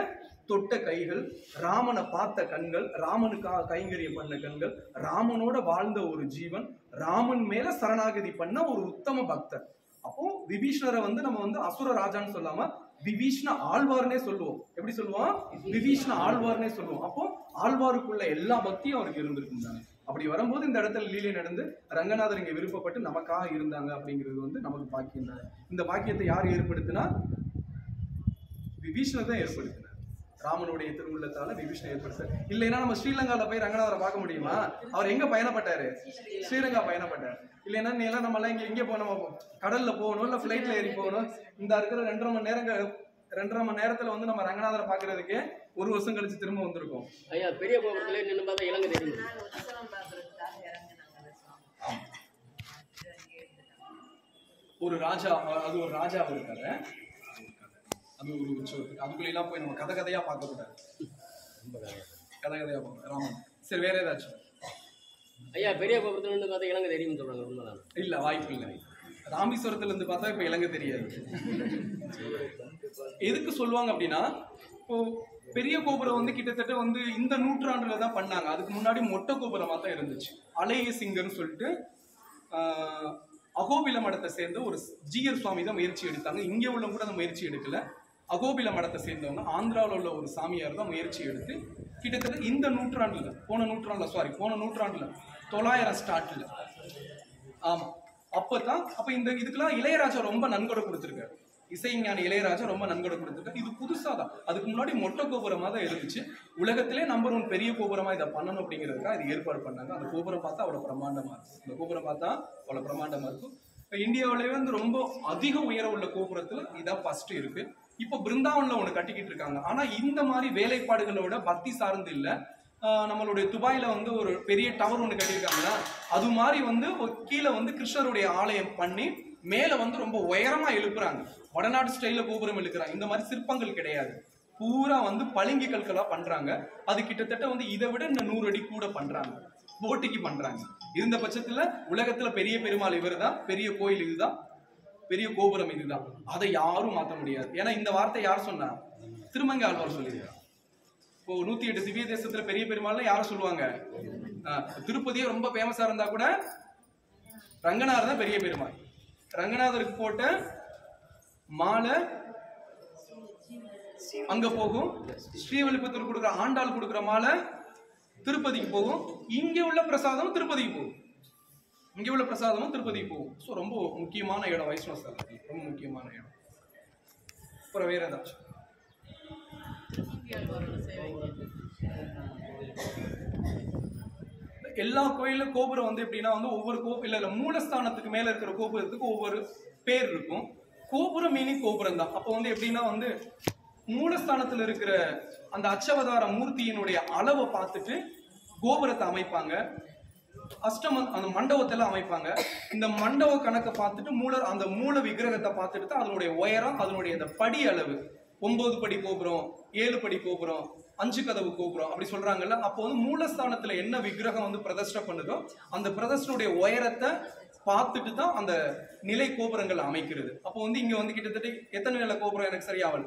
தொட்ட கைகள், ராமனை பார்த்த கண்கள், ராமனுக்காக கைங்கரியம் பண்ண கண்கள், ராமனோட வாழ்ந்த ஒரு ஜீவன், ராமன் மேல சரணாகதி பண்ண ஒரு உத்தம பக்தர். அப்போ விபீஷணரை வந்து நம்ம வந்து அசுர ராஜான்னு சொல்லாம விபீஷ்ண ஆழ்வார்னே சொல்லுவோம். எப்படி சொல்லுவோம்? விபீஷ்ண ஆழ்வார்னே சொல்லுவோம். அப்போ ஆழ்வாருக்குள்ள எல்லா பக்தியும் அவருக்கு இருந்திருக்கும் தானே. அப்படி வரும்போது இந்த இடத்துல லீலை நடந்து ரங்கநாதர் இங்க விருப்பப்பட்டு நமக்காக இருந்தாங்க அப்படிங்கிறது வந்து நமக்கு பாக்கியம் தானே. இந்த பாக்கியத்தை யார் ஏற்படுத்தினா? விபீஷணர் தான் ஏற்படுத்தினார். ராமனுடைய திருவுள்ளத்தால விபீஷணர் ஏற்படுத்தார். இல்லைன்னா நம்ம ஸ்ரீலங்கால போய் ரங்கநாதரை பார்க்க முடியுமா? அவர் எங்க பயணப்பட்டாரு? ஸ்ரீலங்கா பயணப்பட்டார். இல்லைன்னா நீ எல்லாம் நம்ம எல்லாம் இங்கே போனோம், கடல்ல போகணும், இல்ல பிளைட்ல ஏறி போகணும். இந்த இருக்கிற 2.5 மணி நேரத்துல வந்து நம்ம ரங்கநாதரை பாக்குறதுக்கு 1 வருஷம் கழிச்சு திரும்ப வந்திருக்கோம். ஐயா பெரிய கோபுரத்துல நின்று பார்த்தா இலங்கை தெரியும். ஒரு ராஜா, அது ஒரு ராஜா இருக்காரு, அது ஒரு உற்சவத்துக்கு. அதுக்குள்ள எல்லாம் போய் நம்ம கதையா பார்க்க கூடாது. கதையா பார்க்க ராமன். சரி, வேற ஏதாச்சும்? ஐயா பெரிய கோபுரத்துல இருந்து பார்த்தா இலங்கை தெரியும் சொல்றாங்க, உண்மைதான்? இல்ல, வாய்ப்பு இல்லை. ராமேஸ்வரத்துல இருந்து பார்த்தா இப்ப இலங்கை தெரியாது. எதுக்கு சொல்லுவாங்க அப்படின்னா, இப்போ பெரிய கோபுரம் வந்து கிட்டத்தட்ட வந்து இந்த நூற்றாண்டுல தான் பண்ணாங்க. அதுக்கு முன்னாடி மொட்டை கோபுரமா தான் இருந்துச்சு. அலைய சிங்கர்னு சொல்லிட்டு அகோபில மடத்தை சேர்ந்த ஒரு ஜிஆர் சுவாமி தான் முயற்சி எடுத்தாங்க. இங்கே உள்ள கூட அந்த முயற்சி எடுக்கல. அகோபில மடத்தை சேர்ந்தவங்க ஆந்திராவில் உள்ள ஒரு சாமியார் தான் முயற்சி எடுத்து கிட்டத்தட்ட இந்த நூற்றாண்டுல, போன நூற்றாண்டுல 900 ஸ்டார்ட்ல, ஆமா அப்பதான் அப்ப இந்த இதுக்கெல்லாம் இளையராஜா ரொம்ப நன்கொடை கொடுத்திருக்காரு. இசைஞானி இளையராஜா ரொம்ப நன்கொடை கொடுத்திருக்காரு. இது புதுசா தான். அதுக்கு முன்னாடி மொட்டை கோபுரமா தான் இருந்துச்சு. உலகத்திலே நம்பர் 1 பெரிய கோபுரமா இதை பண்ணணும் அப்படிங்கிறதுக்காக இது ஏற்பாடு பண்ணாங்க. அந்த கோபுரம் பார்த்தா அவ்வளவு பிரமாண்டமா இருக்கும். இந்த கோபுரம் பார்த்தா அவ்வளவு பிரமாண்டமா இருக்கும். இந்தியாவிலேயே வந்து ரொம்ப அதிக உயரம் உள்ள கோபுரத்துல இதான் ஃபர்ஸ்ட் இருக்கு. இப்போ பிருந்தாவன்ல ஒண்ணு கட்டிக்கிட்டு இருக்காங்க. ஆனா இந்த மாதிரி வேலைப்பாடுகளோட பக்தி சார்ந்து இல்ல. நம்மளுடைய துபாயில வந்து ஒரு பெரிய டவர் ஒண்ணு கட்டியிருக்காங்கன்னா அது மாதிரி வந்து கீழே வந்து கிருஷ்ணருடைய ஆலயம் பண்ணி மேல வந்து ரொம்ப உயரமா எழுப்புறாங்க. வடநாடு ஸ்டைல கோபுரம் எழுப்புறாங்க. இந்த மாதிரி சிற்பங்கள் கிடையாது. பூரா வந்து பளிங்கு கற்களா பண்றாங்க. அது கிட்டத்தட்ட வந்து இதை விட இந்த 100 அடி கூட பண்றாங்க, போட்டிக்கு பண்றாங்க. இருந்த பட்சத்துல உலகத்துல பெரிய பெருமாள் இவர் தான், பெரிய கோயில் இதுதான், பெரிய கோபுரம் இதுதான். அதை யாரும் மாற்ற முடியாது. ஏன்னா இந்த வார்த்தை யார் சொன்னா? திருமங்கை ஆழ்வார் சொல்லியிருக்காங்க. இப்போ 108 திவ்ய தேசத்துல பெரிய பெருமாள் யார சொல்லுவாங்க? திருப்பதியே ரொம்ப ஃபேமஸா இருந்தா கூட ரங்கநாதர் தான் பெரிய பெருமாள். ரங்கநாதருக்கு போட்ட மாலை அங்க போகும். ஸ்ரீவல்லிபுத்தூர் கொடுக்குற ஆண்டாள் கொடுக்குற மாலை திருப்பதிக்கு போகும். இங்க உள்ள பிரசாதம் திருப்பதிக்கு போகும். இங்க உள்ள பிரசாதமும் திருப்பதிக்கு போகும். ஸோ ரொம்ப முக்கியமான இடம் வைஷ்ணவ ஸ்தலம், ரொம்ப முக்கியமான இடம். அப்புறம் வேற ஏதாச்சும் எல்லா கோயிலும் கோபுரம் வந்து எப்படின்னா வந்து ஒவ்வொரு இல்ல மூலஸ்தானத்துக்கு மேல இருக்கிற கோபுரத்துக்கு ஒவ்வொரு பேர் இருக்கும். கோபுரம் மீனிங் கோபுரம் தான். அப்போ வந்து எப்படின்னா வந்து மூலஸ்தானத்துல இருக்கிற அந்த அச்சவதார மூர்த்தியினுடைய அளவை பார்த்துட்டு கோபுரத்தை அமைப்பாங்க. அந்த மண்டபத்தெல்லாம் அமைப்பாங்க. இந்த மண்டப கணக்கை பார்த்துட்டு அந்த மூல விக்கிரகத்தை பார்த்துட்டு தான் அதனுடைய உயரம், அதனுடைய அந்த படி அளவு 9 படி கோபுரம், 7 படி கோபுரம், 5 கதவு கோபுரம் அப்படி சொல்றாங்கல்ல. அப்போ வந்து மூலஸ்தானத்துல என்ன விக்கிரகம் வந்து பிரதிஷ்டை பண்ணுதோ அந்த பிரதிஷ்டனுடைய உயரத்தை பார்த்துட்டு தான் அந்த நிலை கோபுரங்கள் அமைக்கிறது. அப்போ வந்து இங்க வந்து கிட்டத்தட்ட எத்தனை நிலை கோபுரம் எனக்கு சரியாவல்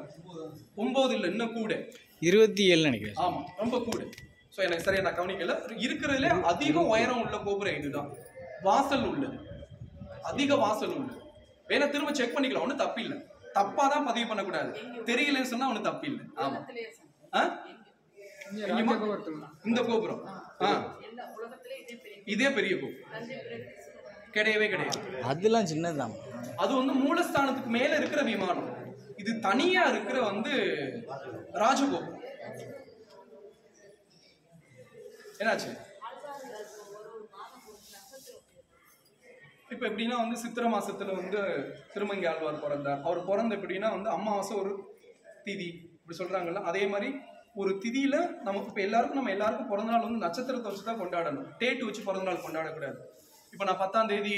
9 இல்லை, இன்னும் கூட 27 நினைக்கிறேன். ஆமா, ரொம்ப கூட. ஸோ எனக்கு சரியா நான் கவனிக்கல. இருக்கிறதுல அதிக உயரம் உள்ள கோபுரம் இதுதான். வாசல் உள்ளது, அதிக வாசல் உள்ளது. வேணா திரும்ப செக் பண்ணிக்கலாம், ஒன்றும் தப்பு இல்லை. தப்பா தான் பதிவு பண்ணக்கூடாது. தெரியலன்னு சொன்னா ஒன்றும் தப்பு இல்லை. ஆமா, இந்த கோபுரம் இதே பெரிய கோபுரம் கிடையவே கிடையாது. அதெல்லாம் சின்னதுதான். அது வந்து மூலஸ்தானத்துக்கு மேல இருக்கிற விமானம். இது தனியா இருக்கிற வந்து ராஜகோபுரம். என்னாச்சு இப்ப எப்படின்னா வந்து சித்திரை மாசத்துல வந்து திருமங்கை ஆழ்வார் பிறந்தார். அவர் பிறந்த எப்படின்னா வந்து அமாவாசை ஒரு திதி இப்படி சொல்றாங்கல்ல. அதே மாதிரி ஒரு திதியில நமக்கு இப்ப நம்ம எல்லாருக்கும் பிறந்த நாள் வந்து நட்சத்திரத்தை வச்சுதான் கொண்டாடணும். டேட்டு வச்சு பிறந்த நாள் கொண்டாடக்கூடாது. இப்ப நான் 10ஆம் தேதி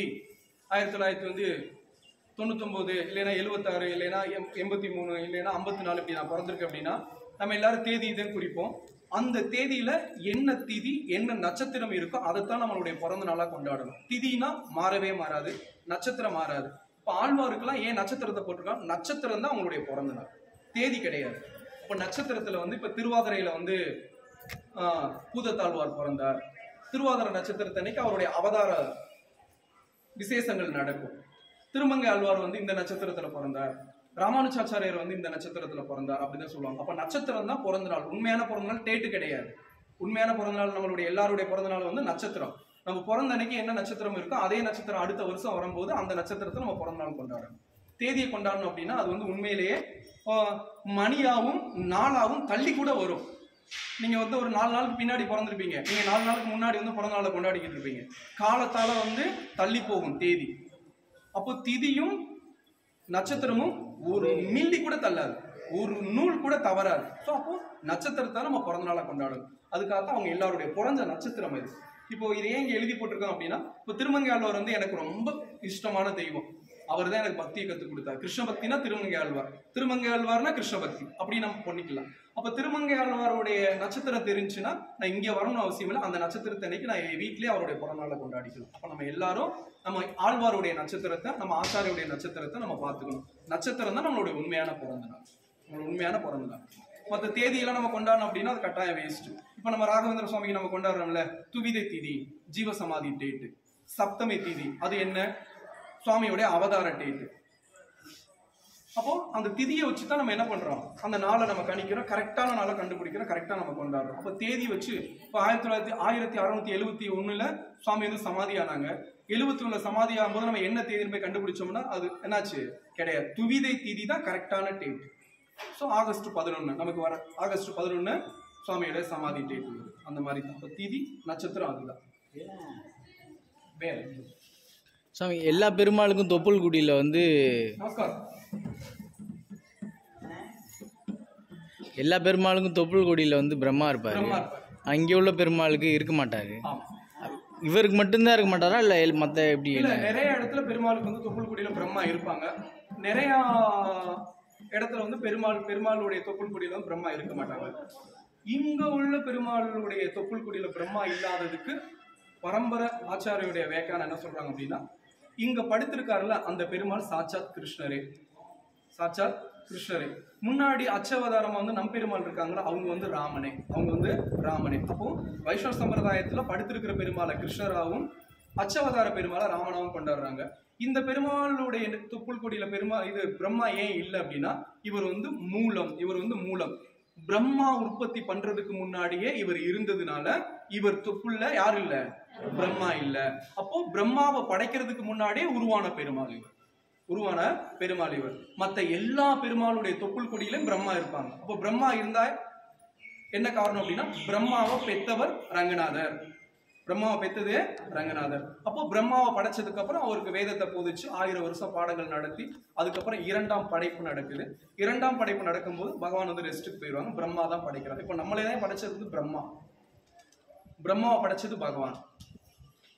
1999 இல்லைன்னா 76 இல்லைன்னா 83 இல்லைன்னா 54 இப்படி நான் பிறந்திருக்கேன் அப்படின்னா நம்ம எல்லாரும் தேதி இதை குறிப்போம். அந்த தேதியில என்ன திதி என்ன நட்சத்திரம் இருக்கோ அதைத்தான் நம்மளுடைய பிறந்த நாளா கொண்டாடணும். திதினா மாறவே மாறாது, நட்சத்திரம் மாறாது. இப்ப ஆழ்வாருக்கெல்லாம் ஏன் நட்சத்திரத்தை போட்டிருக்காங்க? நட்சத்திரம் தான் அவங்களுடைய பிறந்த நாள், தேதி கிடையாது. இப்ப நட்சத்திரத்துல வந்து இப்ப திருவாதிரையில வந்து பூதத்தாழ்வார் பிறந்தார். திருவாதிரை நட்சத்திரத்தை அன்னைக்கு அவருடைய அவதார விசேஷங்கள் நடக்கும். திருமங்கை ஆழ்வார் வந்து இந்த நட்சத்திரத்துல பிறந்தார். ராமானுஜாச்சாரியர் வந்து இந்த நட்சத்திரத்துல பிறந்தார் அப்படின்னு சொல்லுவாங்க. அப்ப நட்சத்திரம் தான் பிறந்த நாள். உண்மையான பிறந்த நாள் டேட்டு கிடையாது. உண்மையான பிறந்த நாள் நம்மளுடைய எல்லாருடைய பிறந்த நாள் வந்து நட்சத்திரம். நம்ம பிறந்த அன்னைக்கு என்ன நட்சத்திரம் இருக்கோ அதே நட்சத்திரம் அடுத்த வருஷம் வரும்போது அந்த நட்சத்திரத்தை நம்ம பிறந்த நாள் கொண்டாடணும். தேதியை கொண்டாடணும் அப்படின்னா அது வந்து உண்மையிலேயே மணியாவும் நாளாவும் தள்ளி கூட வரும். நீங்க வந்து ஒரு 4 நாளுக்கு பின்னாடி பிறந்திருப்பீங்க, நீங்க 4 நாளுக்கு முன்னாடி வந்து பிறந்த நாளை கொண்டாடிக்கிட்டு இருப்பீங்க. காலத்தால வந்து தள்ளி போகும் தேதி. அப்போ திதியும் நட்சத்திரமும் ஒரு மில்லி கூட தள்ளாது, ஒரு நூல் கூட தவறாது. ஸோ அப்போ நட்சத்திரத்தை நம்ம பிறந்த நாளை கொண்டாடணும். அதுக்காக தான் அவங்க எல்லாருடைய பிறந்த நட்சத்திரம் இது. இப்போ இது ஏன் இங்க எழுதி போட்டிருக்கோம் அப்படின்னா, இப்போ திருமங்கை ஆழ்வார் வந்து எனக்கு ரொம்ப இஷ்டமான தெய்வம். அவர் தான் எனக்கு பக்தியை கற்றுக் கொடுத்தார். கிருஷ்ண பக்தினா திருமங்கை ஆழ்வார், திருமங்கை ஆழ்வார்னா கிருஷ்ண பக்தி அப்படி நம்ம பண்ணிக்கலாம். அப்போ திருமங்கை ஆழ்வாருடைய நட்சத்திரம் தெரிஞ்சுன்னா நான் இங்கே வரணும்னு அவசியம் இல்லை. அந்த நட்சத்திரத்தை அன்னைக்கு நான் என் வீட்லேயே அவருடைய பிறந்த நாளை கொண்டாடிக்கலாம். அப்போ நம்ம எல்லாரும் நம்ம ஆழ்வாருடைய நட்சத்திரத்தை, நம்ம ஆச்சாரியுடைய நட்சத்திரத்தை நம்ம பார்த்துக்கணும். நட்சத்திரம் தான் நம்மளுடைய உண்மையான பிறந்த நாள், நம்மளோட உண்மையான பிறந்த நாள். மற்ற தேதியெல்லாம் நம்ம கொண்டாடணும் அப்படின்னா அது கட்டாயம் வேஸ்ட். இப்போ நம்ம ராகவேந்திர சுவாமிக்கு நம்ம கொண்டாடுறோம்ல, துவிதை திதி ஜீவசமாதி டேட்டு, சப்தமி திதி அது என்ன சுவாமியோடைய அவதார டேட்டு. அப்போ அந்த திதியை வச்சுதான் நம்ம என்ன பண்றோம், அந்த நாளை நம்ம கணிக்கிறோம், கரெக்டான நாளை கண்டுபிடிக்கிறோம், கரெக்டா நம்ம கொண்டாடுறோம். அப்போ தேதி வச்சு இப்போ 1671 சுவாமி வந்து சமாதி ஆனாங்க. 71 சமாதி ஆகும்போது நம்ம என்ன தேதின்னு போய் கண்டுபிடிச்சோம்னா அது என்னாச்சு கிடையாது. துவிதை திதி தான் கரெக்டான டேட். ஸோ ஆகஸ்ட் 11 நமக்கு வர ஆகஸ்ட் 11 சுவாமியோட சமாதி டேட். அந்த மாதிரி தான். இப்போ திதி நட்சத்திரம் அதுதான். வேற சாமி எல்லா பெருமாளுக்கும் தொப்புள்குடியில் வந்து நமஸ்காரம். எல்லா பெருமாளுக்கும் தொப்புள்குடியில் வந்து பிரம்மா இருப்பார். அங்கே உள்ள பெருமாளுக்கு இருக்க மாட்டாரு. இவருக்கு மட்டும்தான் இருக்க மாட்டாரா இல்லை மற்ற எப்படி? இல்லை, நிறைய இடத்துல பெருமாளுக்கு வந்து தொப்புள்குடியில் பிரம்மா இருப்பாங்க. நிறையா இடத்துல வந்து பெருமாளுடைய தொப்புள்குடியில் வந்து பிரம்மா இருக்க மாட்டாங்க. இங்க உள்ள பெருமாளுடைய தொப்புள்குடியில் பிரம்மா இல்லாததுக்கு பரம்பரை ஆச்சாரியுடைய வேக்கான என்ன சொல்றாங்க அப்படின்னா, இங்க படுத்திருக்காருல அந்த பெருமாள் சாட்சாத் கிருஷ்ணரே, சாட்சாத் கிருஷ்ணரே. முன்னாடி அச்சவதாரமா வந்து நம் பெருமாள் இருக்காங்களா அவங்க வந்து ராமனே, அப்போ வைஷ்ணவ சம்பிரதாயத்துல படுத்திருக்கிற பெருமாளை கிருஷ்ணராவும் அச்சவதார பெருமாளை ராமனாவும் கொண்டாடுறாங்க. இந்த பெருமாளுடைய தொப்புள்குடியில இது பிரம்மா ஏன் இல்லை அப்படின்னா, இவர் வந்து மூலம். பிரம்மா உற்பத்தி பண்றதுக்கு முன்னாடியே இவர் இருந்ததுனால இவர் தொப்புள்ள யாரு இல்ல, பிரம்மா இல்ல. அப்போ பிரம்மாவை படைக்கிறதுக்கு முன்னாடியே உருவான பெருமாள் இவர். உருவான பெருமாள் இவர். மற்ற எல்லா பெருமாளுடைய தொப்புள் கொடியிலும் பிரம்மா இருப்பாங்க. அப்போ பிரம்மா இருந்தா என்ன காரணம் அப்படின்னா பிரம்மாவை பெத்தவர் ரங்கநாதர். பிரம்மாவை பெத்தது ரங்கநாதர். அப்போ பிரம்மாவை படைச்சதுக்கு அப்புறம் அவருக்கு வேதத்தை போதிச்சு 1000 வருஷம் பாடங்கள் நடத்தி அதுக்கப்புறம் 2ஆம் படைப்பு நடக்குது. 2ஆம் படைப்பு நடக்கும்போது பகவான் வந்து ரெஸ்ட்டுக்கு போயிடுவாங்க. பிரம்மா தான் படைக்கிறார். இப்போ நம்மளே தான் படைச்சது வந்து பிரம்மா, பிரம்மாவை படைச்சது பகவான்.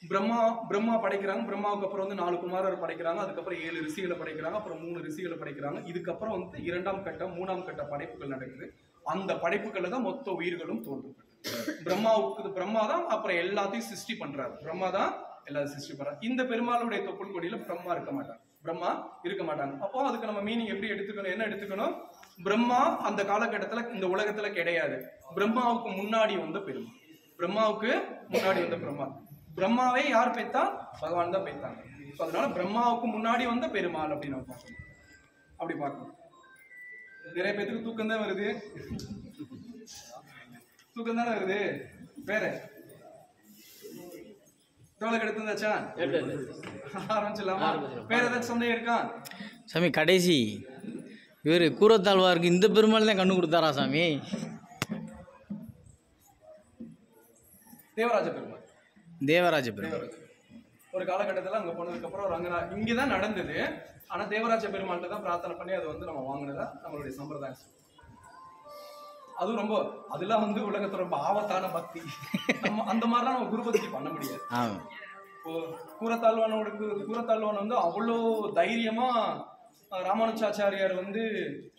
பிரம்மா படைக்கிறாங்க. பிரம்மாவுக்கு அப்புறம் வந்து 4 குமாரர் படைக்கிறாங்க. அதுக்கப்புறம் 7 ரிஷிகளை படைக்கிறாங்க. அப்புறம் 3 ரிஷிகளை படைக்கிறாங்க. இதுக்கப்புறம் வந்து 2ஆம் கட்டம் 3ஆம் கட்ட படைப்புகள் நடக்குது. அந்த படைப்புகள்ல தான் மொத்த உயிர்களும் தோன்றும். பிரம்மா தான் அப்புறம் எல்லாத்தையும் சிருஷ்டி பண்றாரு. பிரம்மா தான் எல்லாத்தையும் சிருஷ்டி பண்றாரு. இந்த பெருமாளுடைய தொப்புள் கொடியில பிரம்மா இருக்க மாட்டாங்க. அப்போ அதுக்கு நம்ம மீனிங் எப்படி எடுத்துக்கணும், என்ன எடுத்துக்கணும்? பிரம்மா அந்த காலகட்டத்துல இந்த உலகத்துல கிடையாது. பிரம்மாவுக்கு முன்னாடி வந்த பெருமாள். பிரம்மாவுக்கு முன்னாடி வந்த பெருமாள். பிரம்மாவே யார் பெத்தா? பகவான் தான் பெத்தாங்க. அதனால பிரம்மாவுக்கு முன்னாடி வந்த பெருமாள் அப்படின்னு நம்ம பார்க்கணும். அப்படி பார்க்கணும். நிறைய பேருக்கு தூக்கம் தான் வருது. தூக்கம் தானே வருது. வேற டோலக் எடுத்துருந்தாச்சா? ஆரம்பிச்சிடலாமா? வேற ஏதாச்சும் சந்தேகம் இருக்கா சாமி? கடைசி இவர் கூரத்தாழ்வாருக்கு இந்த பெருமாள் தான் கண்ணு கொடுத்தாரா சாமி? தேவராஜ பெருமாள். தேவராஜ பெருமாள் ஒரு காலகட்டத்தில் அங்கே போனதுக்கு அப்புறம் ரங்கநாத் இங்கதான் நடந்தது. ஆனா தேவராஜ பெருமாள்கிட்ட தான் பிரார்த்தனை பண்ணி அதை வந்து நம்ம வாங்கினதா நம்மளுடைய சம்பிரதாயம். அதுவும் ரொம்ப அதெல்லாம் வந்து உலகத்துல ரொம்ப ஆபத்தான பக்தி. நம்ம அந்த மாதிரிலாம் நம்ம குரு பக்தி பண்ண முடியாது. இப்போ கூரத்தாழ்வான் வந்து அவ்வளோ தைரியமா ராமானுஜாச்சாரியார் வந்து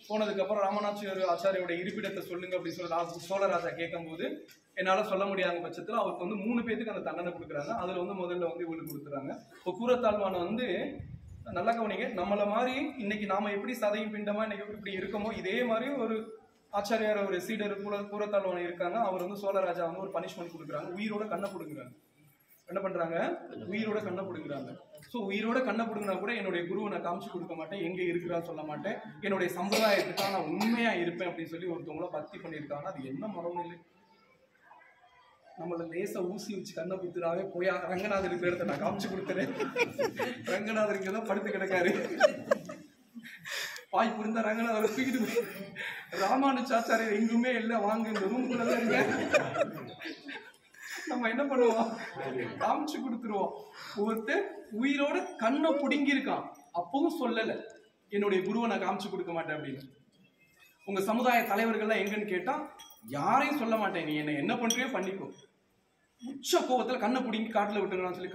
போனதுக்கு அப்புறம் ராமானுஜாச்சாரியோட இருப்பிடத்தை சொல்லுங்க அப்படின்னு சொல்லி சோழராஜா கேட்கும் போது என்னால சொல்ல முடியாத பட்சத்துல அவருக்கு வந்து 3 பேருக்கு அந்த தண்டனை கொடுக்குறாங்க. அதுல வந்து முதல்ல வந்து இவங்களுக்கு கொடுக்குறாங்க. இப்போ கூரத்தாழ்வான வந்து நல்லா கவனிங்க, நம்மள மாதிரி இன்னைக்கு நாம எப்படி சதையும் பிண்டமா இன்னைக்கு இப்படி இருக்கோமோ இதே மாதிரி ஒரு ஆச்சாரியார் ஒரு சீடர் கூரத்தாழ்வான இருக்காங்க. அவர் வந்து சோழராஜா வந்து ஒரு பனிஷ்மெண்ட் கொடுக்குறாங்க. உயிரோட கண்ணை பிடுங்குறாங்க. என்ன பண்றாங்க? உயிரோட கண்ணை பிடுங்குறாங்க. ஸோ உயிரோட கண்ணை பிடுங்கினா கூட என்னுடைய குருவை நான் காமிச்சு கொடுக்க மாட்டேன், எங்க இருக்கிறான்னு சொல்ல மாட்டேன், என்னுடைய சம்பிரதாயத்துக்காக நான் உண்மையா இருப்பேன் அப்படின்னு சொல்லி ஒருத்தவங்கள பக்தி பண்ணியிருக்காங்க. அது என்ன மரம் இல்லை. நம்மள லேசா ஊசி வச்சு கண்ணை குத்துறாவே போய் ரங்கநாதர் இருக்கிற இடத்த நான் காமிச்சு கொடுத்துறேன். ரங்கநாதர் இங்கதான் படுத்து கிடக்காரு. வாய் புரிந்த ரங்கநாதர் தூக்கிட்டு போய் ராமானுஜாச்சாரியர் எங்குமே இல்லை, வாங்க இந்த ரூம்குள்ளதான் இருங்க. நம்ம என்ன பண்ணுவோம்? காமிச்சு கொடுத்துருவோம். ஒருத்தர் உயிரோட கண்ணை புடுங்கி இருக்கான், அப்பவும் சொல்லல என்னுடைய குருவை நான் காமிச்சு கொடுக்க மாட்டேன் அப்படின்னு. உங்க சமுதாய தலைவர்கள்லாம் எங்கன்னு கேட்டா யாரையும் சொல்ல மாட்டேன், நீ என்ன பண்றியோ பண்ணிக்கோ. உச்ச கோவத்துல கண்ணை பிடிங்கி காட்டுல விட்டுங்கன்னு சொல்லி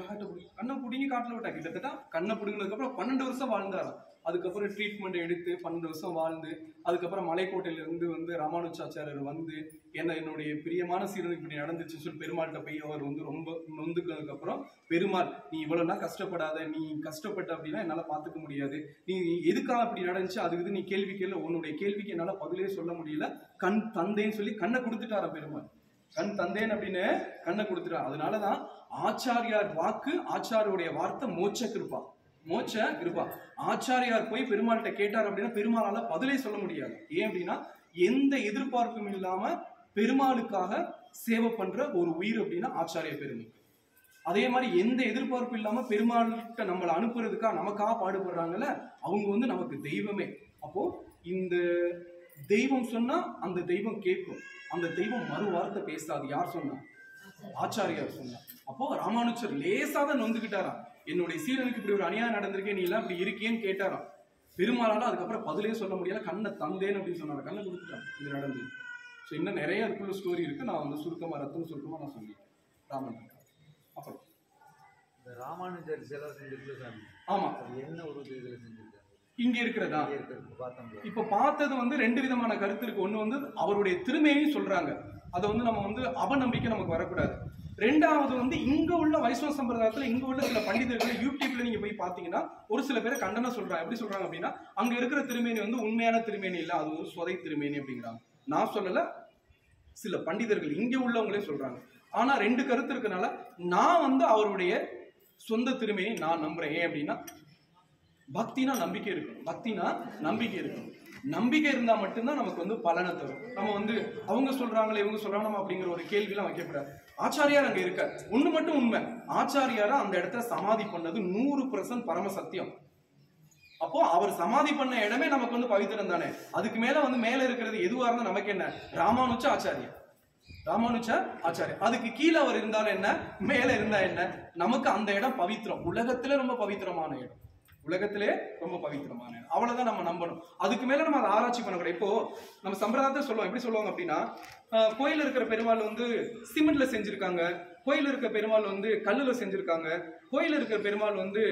கண்ணை பிடிங்கி காட்டுல விட்டா. கிட்டத்தட்ட கண்ணை பிடிங்கினதுக்கு அப்புறம் 12 வருஷம் வாழ்ந்தாராம். அதுக்கப்புறம் ட்ரீட்மெண்ட் எடுத்து 12 வருஷம் வாழ்ந்து அதுக்கப்புறம் மலைக்கோட்டையில இருந்து வந்து ராமானுஜாச்சாரியர் வந்து என்னுடைய பிரியமான சீரனுக்கு இப்படி நடந்துச்சு சொல்லி பெருமாள்கிட்ட போய் அவர் வந்து ரொம்ப நொந்துக்கிறதுக்கு அப்புறம் பெருமாள், நீ இவ்வளவுனா கஷ்டப்படாத, நீ கஷ்டப்பட்ட அப்படின்னா என்னால பாத்துக்க முடியாது, நீ எதுக்காக இப்படி நடந்துச்சு அதுக்கு நீ கேள்வி கேள்வி, உன்னுடைய கேள்விக்கு என்னால பதிலே சொல்ல முடியல, கண் தந்தேன்னு சொல்லி கண்ணை கொடுத்துட்டாரா பெருமாள். கண் தந்தேன் அப்படின்னு கண்ணை கொடுத்துட்டார். அதனாலதான் ஆச்சாரியார் வாக்கு, ஆச்சாரியுடைய வார்த்தை மோட்ச கிருபா. ஆச்சாரியார் போய் பெருமாள்கிட்ட கேட்டார் அப்படின்னா பெருமாளால பதிலே சொல்ல முடியாது. ஏன் அப்படின்னா எந்த எதிர்பார்ப்பும் இல்லாம பெருமாளுக்காக சேவை பண்ற ஒரு உயிர் அப்படின்னா ஆச்சாரிய பெருமை. அதே மாதிரி எந்த எதிர்பார்ப்பு இல்லாம பெருமாள்கிட்ட நம்மளை அனுப்புறதுக்காக நமக்காக பாடுபடுறாங்கல்ல, அவங்க வந்து நமக்கு தெய்வமே. அப்போ இந்த தெய்வம் சொன்னா அந்த தெய்வம் கேட்கும், அந்த தெய்வம் மறு வார்த்தை பேசாது. யார் சொன்னா? ஆச்சாரியார் சொன்னா. அப்போ ராமானுஜர் லேசாதான் நொந்துக்கிட்டாராம், என்னுடைய சீரனுக்கு இப்படி ஒரு அநியாயம் நடந்திருக்கேன், நீ எல்லாம் இப்படி இருக்கேன்னு கேட்டாராம். பெருமாளால அதுக்கப்புறம் பதிலே சொல்ல முடியல, கண்ணை தந்தேன்னு அப்படின்னு சொன்னாங்க. கண்ணை கொடுத்துட்டான். இது நடந்தது. ஸோ இன்னும் நிறைய அதுக்குள்ள ஸ்டோரி இருக்கு. நான் வந்து சுருக்கமா நான் சொல்லிட்டேன். ராமன் அப்புறம் இந்த ராமானுஜர் சிலை செஞ்சிருக்கு சாமி. ஆமா, என்ன ஒரு இதுல செஞ்சிருக்காங்க இங்க இருக்கிறதா? இப்ப பார்த்தது வந்து 2 விதமான கருத்து இருக்கு. ஒண்ணு வந்து அவருடைய திருமையையும் சொல்றாங்க, அதை வந்து நம்ம வந்து அவநம்பிக்கை நமக்கு வரக்கூடாது. 2வது வந்து இங்க உள்ள வைஷ்ணவ சம்பிரதாயத்துல இங்க உள்ள சில பண்டிதர்கள் யூடியூப்ல நீங்க போய் பாத்தீங்கன்னா ஒரு சில பேரை கண்டனம் சொல்றாங்க. எப்படி சொல்றாங்க அப்படின்னா அங்க இருக்கிற திருமேனி வந்து உண்மையான திருமேனி இல்ல, அது ஒரு சொதை திருமேனி அப்படிங்கிறாங்க. நான் சொல்லல, சில பண்டிதர்கள் இங்க உள்ளவங்களே சொல்றாங்க. ஆனா 2 கருத்து இருக்கனால நான் வந்து அவருடைய சொந்த திருமேனி நான் நம்புறேன். ஏன் அப்படின்னா பக்தினா நம்பிக்கை இருக்கணும். நம்பிக்கை இருந்தா மட்டும்தான் நமக்கு வந்து பலனை தரும். நம்ம வந்து அவங்க சொல்றாங்களே இவங்க சொல்றாங்க நம்ம அப்படிங்கிற ஒரு கேள்வியெல்லாம் வைக்கப்படாது. ஆச்சாரியார் அங்க இருக்க ஒண்ணு மட்டும் உண்மை, ஆச்சாரியாரா அந்த இடத்துல சமாதி பண்ணது 100% பரம சத்தியம். அப்போ அவர் சமாதி பண்ண இடமே நமக்கு வந்து பவித்திரம் தானே. அதுக்கு மேல வந்து மேல இருக்கிறது எதுவா இருந்தா நமக்கு என்ன? ராமானுஜ ஆச்சாரியர், ராமானுஜ ஆச்சாரியர். அதுக்கு கீழே அவர் இருந்தாலும் என்ன, மேல இருந்தா என்ன, நமக்கு அந்த இடம் பவித்திரம். உலகத்திலே ரொம்ப பவித்திரமான இடம், உலகத்திலே ரொம்ப பவித்திரமான இடம். அவ்வளவுதான் நம்ம நம்பணும். அதுக்கு மேல நம்ம அதை ஆராய்ச்சி பண்ணக்கூடாது. இப்போ நம்ம சம்பிரதாயத்தை சொல்லுவோம், எப்படி சொல்லுவாங்க அப்படின்னா, கோயில் இருக்கிற பெருமாள் வந்து சிமெண்ட்ல செஞ்சிருக்காங்க, கோயில் இருக்கிற பெருமாள் வந்து கல்லுல செஞ்சிருக்காங்க, கோயில் இருக்கிற பெருமாள் வந்து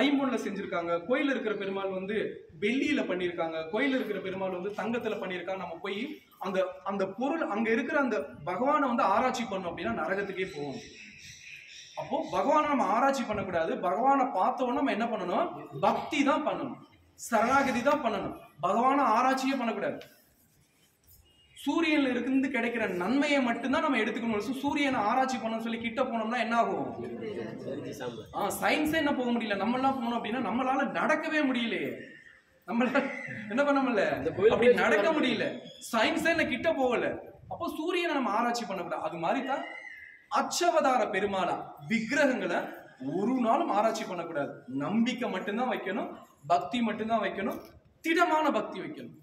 ஐம்பொன்ல செஞ்சிருக்காங்க, கோயில் இருக்கிற பெருமாள் வந்து வெள்ளியில பண்ணியிருக்காங்க, கோயில் இருக்கிற பெருமாள் வந்து தங்கத்துல பண்ணியிருக்காங்க. நம்ம போய் அந்த அந்த பொருள் அங்க இருக்கிற அந்த பகவானை வந்து ஆராய்ச்சி பண்ணோம் அப்படின்னா நரகத்துக்கே போவோம். அப்போ பகவானை நம்ம ஆராய்ச்சி பண்ணக்கூடாது. பகவானை பார்த்தோன்னா நம்ம என்ன பண்ணணும்? பக்தி தான் பண்ணணும், சரணாகதி தான் பண்ணணும். பகவானை ஆராய்ச்சியே பண்ணக்கூடாது. சூரியன்ல இருந்து கிடைக்கிற நன்மையை மட்டும்தான் நம்ம எடுத்துக்கணும். சூரியனை ஆராய்ச்சி பண்ணணும்னு சொல்லி கிட்ட போனோம்னா என்ன ஆகும்? சயின்ஸே என்ன போக முடியல. நம்ம எல்லாம் போனோம் அப்படின்னா நம்மளால நடக்கவே முடியலையே, நம்மளால என்ன பண்ண முடியல, அப்படி நடக்க முடியல. சயின்ஸே என்ன கிட்ட போகல. அப்போ சூரியனை நம்ம ஆராய்ச்சி பண்ணக்கூடாது. அது மாதிரி தான் அச்சவதார பெருமாளா விக்கிரகங்களை ஒரு நாளும் ஆராய்ச்சி பண்ணக்கூடாது. நம்பிக்கை மட்டும்தான் வைக்கணும், பக்தி மட்டும்தான் வைக்கணும், திடமான பக்தி வைக்கணும்,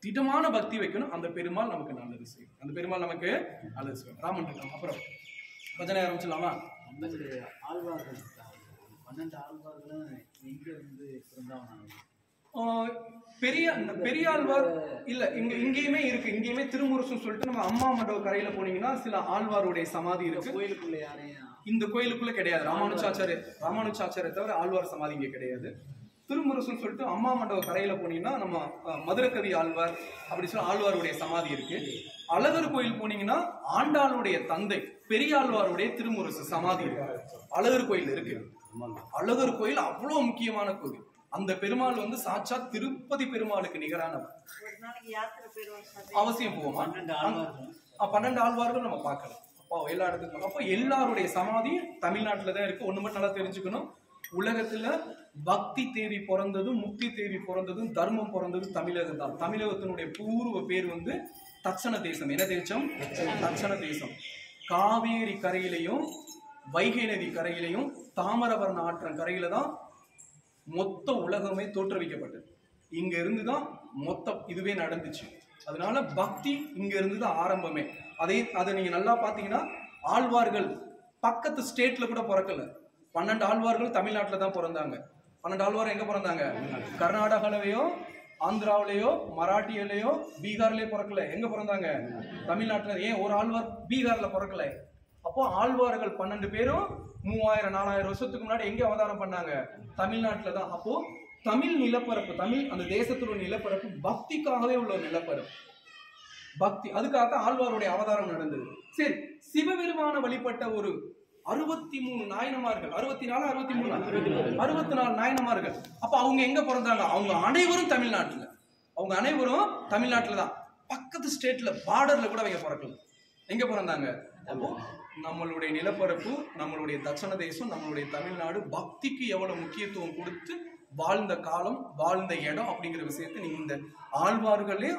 திடமான பக்தி வைக்கணும். அந்த பெருமாள் நமக்கு நல்லது செய்யும், அந்த பெருமாள் நமக்கு நல்லது செய்யும். ராமன் இருக்கான். அப்புறம் பஜனை ஆரம்பிச்சலாமா? ஆழ்வார்கள் 12 ஆழ்வார்களும் எங்க வந்து பிறந்தாங்க? பெரியாழ்வார் இல்ல, இங்கேயுமே இருக்கு. இங்கேயுமே திருமுருசுன்னு சொல்லிட்டு நம்ம அம்மா மண்டப கரையில போனீங்கன்னா சில ஆழ்வாருடைய சமாதி இருக்கு. கோயிலுக்குள்ள யாரையும் இந்த கோயிலுக்குள்ள கிடையாது. ராமானுஜாச்சாரியர் தவிர ஆழ்வார் சமாதி இங்க கிடையாது. திருமுருசுன்னு சொல்லிட்டு அம்மா மண்டப கரையில போனீங்கன்னா நம்ம மதுரகவி ஆழ்வார் அப்படி சொல்லி ஆழ்வாருடைய சமாதி இருக்கு. அழகர் கோயில் போனீங்கன்னா ஆண்டாளுடைய தந்தை பெரியாழ்வாருடைய திருமுருசு சமாதி இருக்கு. அழகர் கோயில் இருக்கு. அழகர் கோயில் அவ்வளவு முக்கியமான கோயில். அந்த பெருமாள் வந்து சாட்சா திருப்பதி பெருமாளுக்கு நிகரானவர். அவசியம் போவோமா? 12 ஆழ்வார்கள் நம்ம பார்க்கலாம். அப்போ எல்லா இடத்துக்கும். அப்போ எல்லாருடைய சமாதி தமிழ்நாட்டில தான் இருக்கு. ஒண்ணு மட்டும் நல்லா தெரிஞ்சுக்கணும், உலகத்துல பக்தி தேவி பிறந்ததும் முக்தி தேவி பிறந்ததும் தர்மம் பிறந்ததும் தமிழகம் தான். தமிழகத்தினுடைய பூர்வ பேர் வந்து தட்சண தேசம். என்ன தேசம்? தட்சண தேசம். காவேரி கரையிலையும் வைகை நதி கரையிலையும் தாமிரபரணி ஆற்றன் கரையில தான் மொத்த உலகமே தோற்றுவிக்கப்பட்டது. இங்க இருந்துதான் மொத்தம் இதுவே நடந்துச்சு. அதனால பக்தி இங்க இருந்துதான் ஆரம்பமே. அதை நீங்க நல்லா பாத்தீங்கன்னா ஆழ்வார்கள் பக்கத்து ஸ்டேட்ல கூட பிறக்கல. 12 ஆழ்வார்கள் தமிழ்நாட்டில் தான் பிறந்தாங்க. 12 ஆழ்வார் எங்க பிறந்தாங்க? கர்நாடகாவிலேயோ ஆந்திராவிலேயோ மராட்டியிலேயோ பீகார்லயோ பிறக்கல. எங்க பிறந்தாங்க? தமிழ்நாட்டில். ஏன் ஒரு ஆழ்வார் பீகார்ல பிறக்கல? அப்போ ஆழ்வார்கள் 12 பேரும் 3000-4000 வருஷத்துக்கு முன்னாடி எங்க அவதாரம் பண்ணாங்க? தமிழ்நாட்டில் தான். அப்போ தமிழ் நிலப்பரப்பு, தமிழ் அந்த தேசத்தோட நிலப்பரப்பு பக்திக்காகவே உள்ள ஒரு நிலப்பரப்பு. பக்தி, அதுக்காக ஆழ்வாருடைய அவதாரம் நடந்தது. சரி, சிவபெருமான வழிபட்ட ஒரு 63 நாயனமார்கள், 64 நாயனமார்கள். அப்ப அவங்க எங்க பிறந்தாங்க? அவங்க அனைவரும் தமிழ்நாட்டுல. அவங்க அனைவரும் தமிழ்நாட்டுல தான். பக்கத்து ஸ்டேட்ல பார்டர்ல கூட அவங்க பிறக்கல. எங்க பிறந்தாங்க? அப்போ நம்மளுடைய நிலப்பரப்பு, நம்மளுடைய தட்சண தேசம், நம்மளுடைய தமிழ்நாடு பக்திக்கு எவ்வளவு முக்கியத்துவம் கொடுத்து வாழ்ந்த காலம், வாழ்ந்த இடம் அப்படிங்கிற விஷயத்தை நீங்க இந்த ஆழ்வார்களே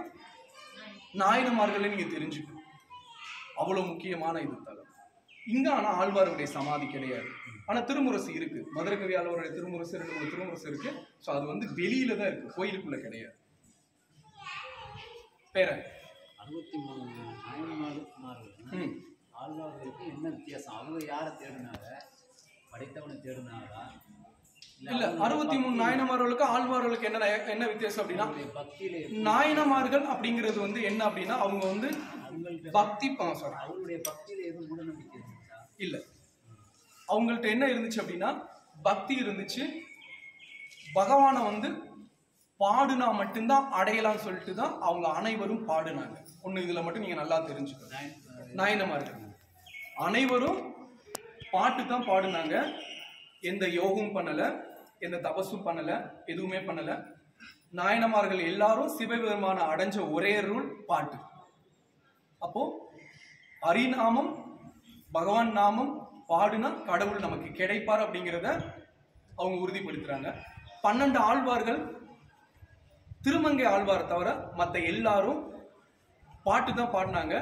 நாயனமார்களே நீங்க தெரிஞ்சுக்கணும். அவ்வளவு முக்கியமான இது தலம். இங்க ஆனா ஆழ்வாருடைய சமாதி கிடையாது. ஆனா திருமுரசு இருக்கு. மதுரகவி ஆழ்வாருடைய திருமுரசு 2-3 திருமுரசு இருக்கு. ஸோ அது வந்து வெளியில தான் இருக்கு, கோயிலுக்குள்ள கிடையாது. பேர 63 நாயன்மார்கள் ஆழ்வார்களுக்கு என்ன வித்தியாசம்? அவங்க யாரை தேடினாங்க? படைத்தவனை தேடினாங்களா? இல்ல, 63 நாயனமார்களுக்கு ஆழ்வார்களுக்கு என்ன வித்தியாசம் அப்படின்னா, நாயனமார்கள் அப்படிங்கிறது வந்து என்ன அப்படின்னா அவங்க வந்து பக்தி அவங்களுடைய பக்தியில எதுவும் மூட நம்பிக்கை இருந்துச்சா? இல்ல, அவங்கள்ட்ட என்ன இருந்துச்சு அப்படின்னா பக்தி இருந்துச்சு. பகவானை வந்து பாடுனா மட்டும்தான் அடையலாம்னு சொல்லிட்டு தான் அவங்க அனைவரும் பாடுனாங்க. ஒண்ணு இதுல மட்டும் நீங்க நல்லா தெரிஞ்சுக்கணும். நாயனமார்கள் அனைவரும் பாட்டு தான் பாடுனாங்க. எந்த யோகம் பண்ணல, எந்த தபசும் பண்ணல, எதுவுமே பண்ணல. நாயனமார்கள் எல்லாரும் சிவபெருமான அடைஞ்ச ஒரே ரூல் பாட்டு. அப்போ ஹரிநாமம், பகவான் நாமம் பாடுனா கடவுள் நமக்கு கிடைப்பார் அப்படிங்கிறத அவங்க உறுதிப்படுத்துறாங்க. 12 ஆழ்வார்கள் திருமங்கை ஆழ்வார் தவிர மற்ற எல்லாரும் பாட்டு தான் பாடினாங்க.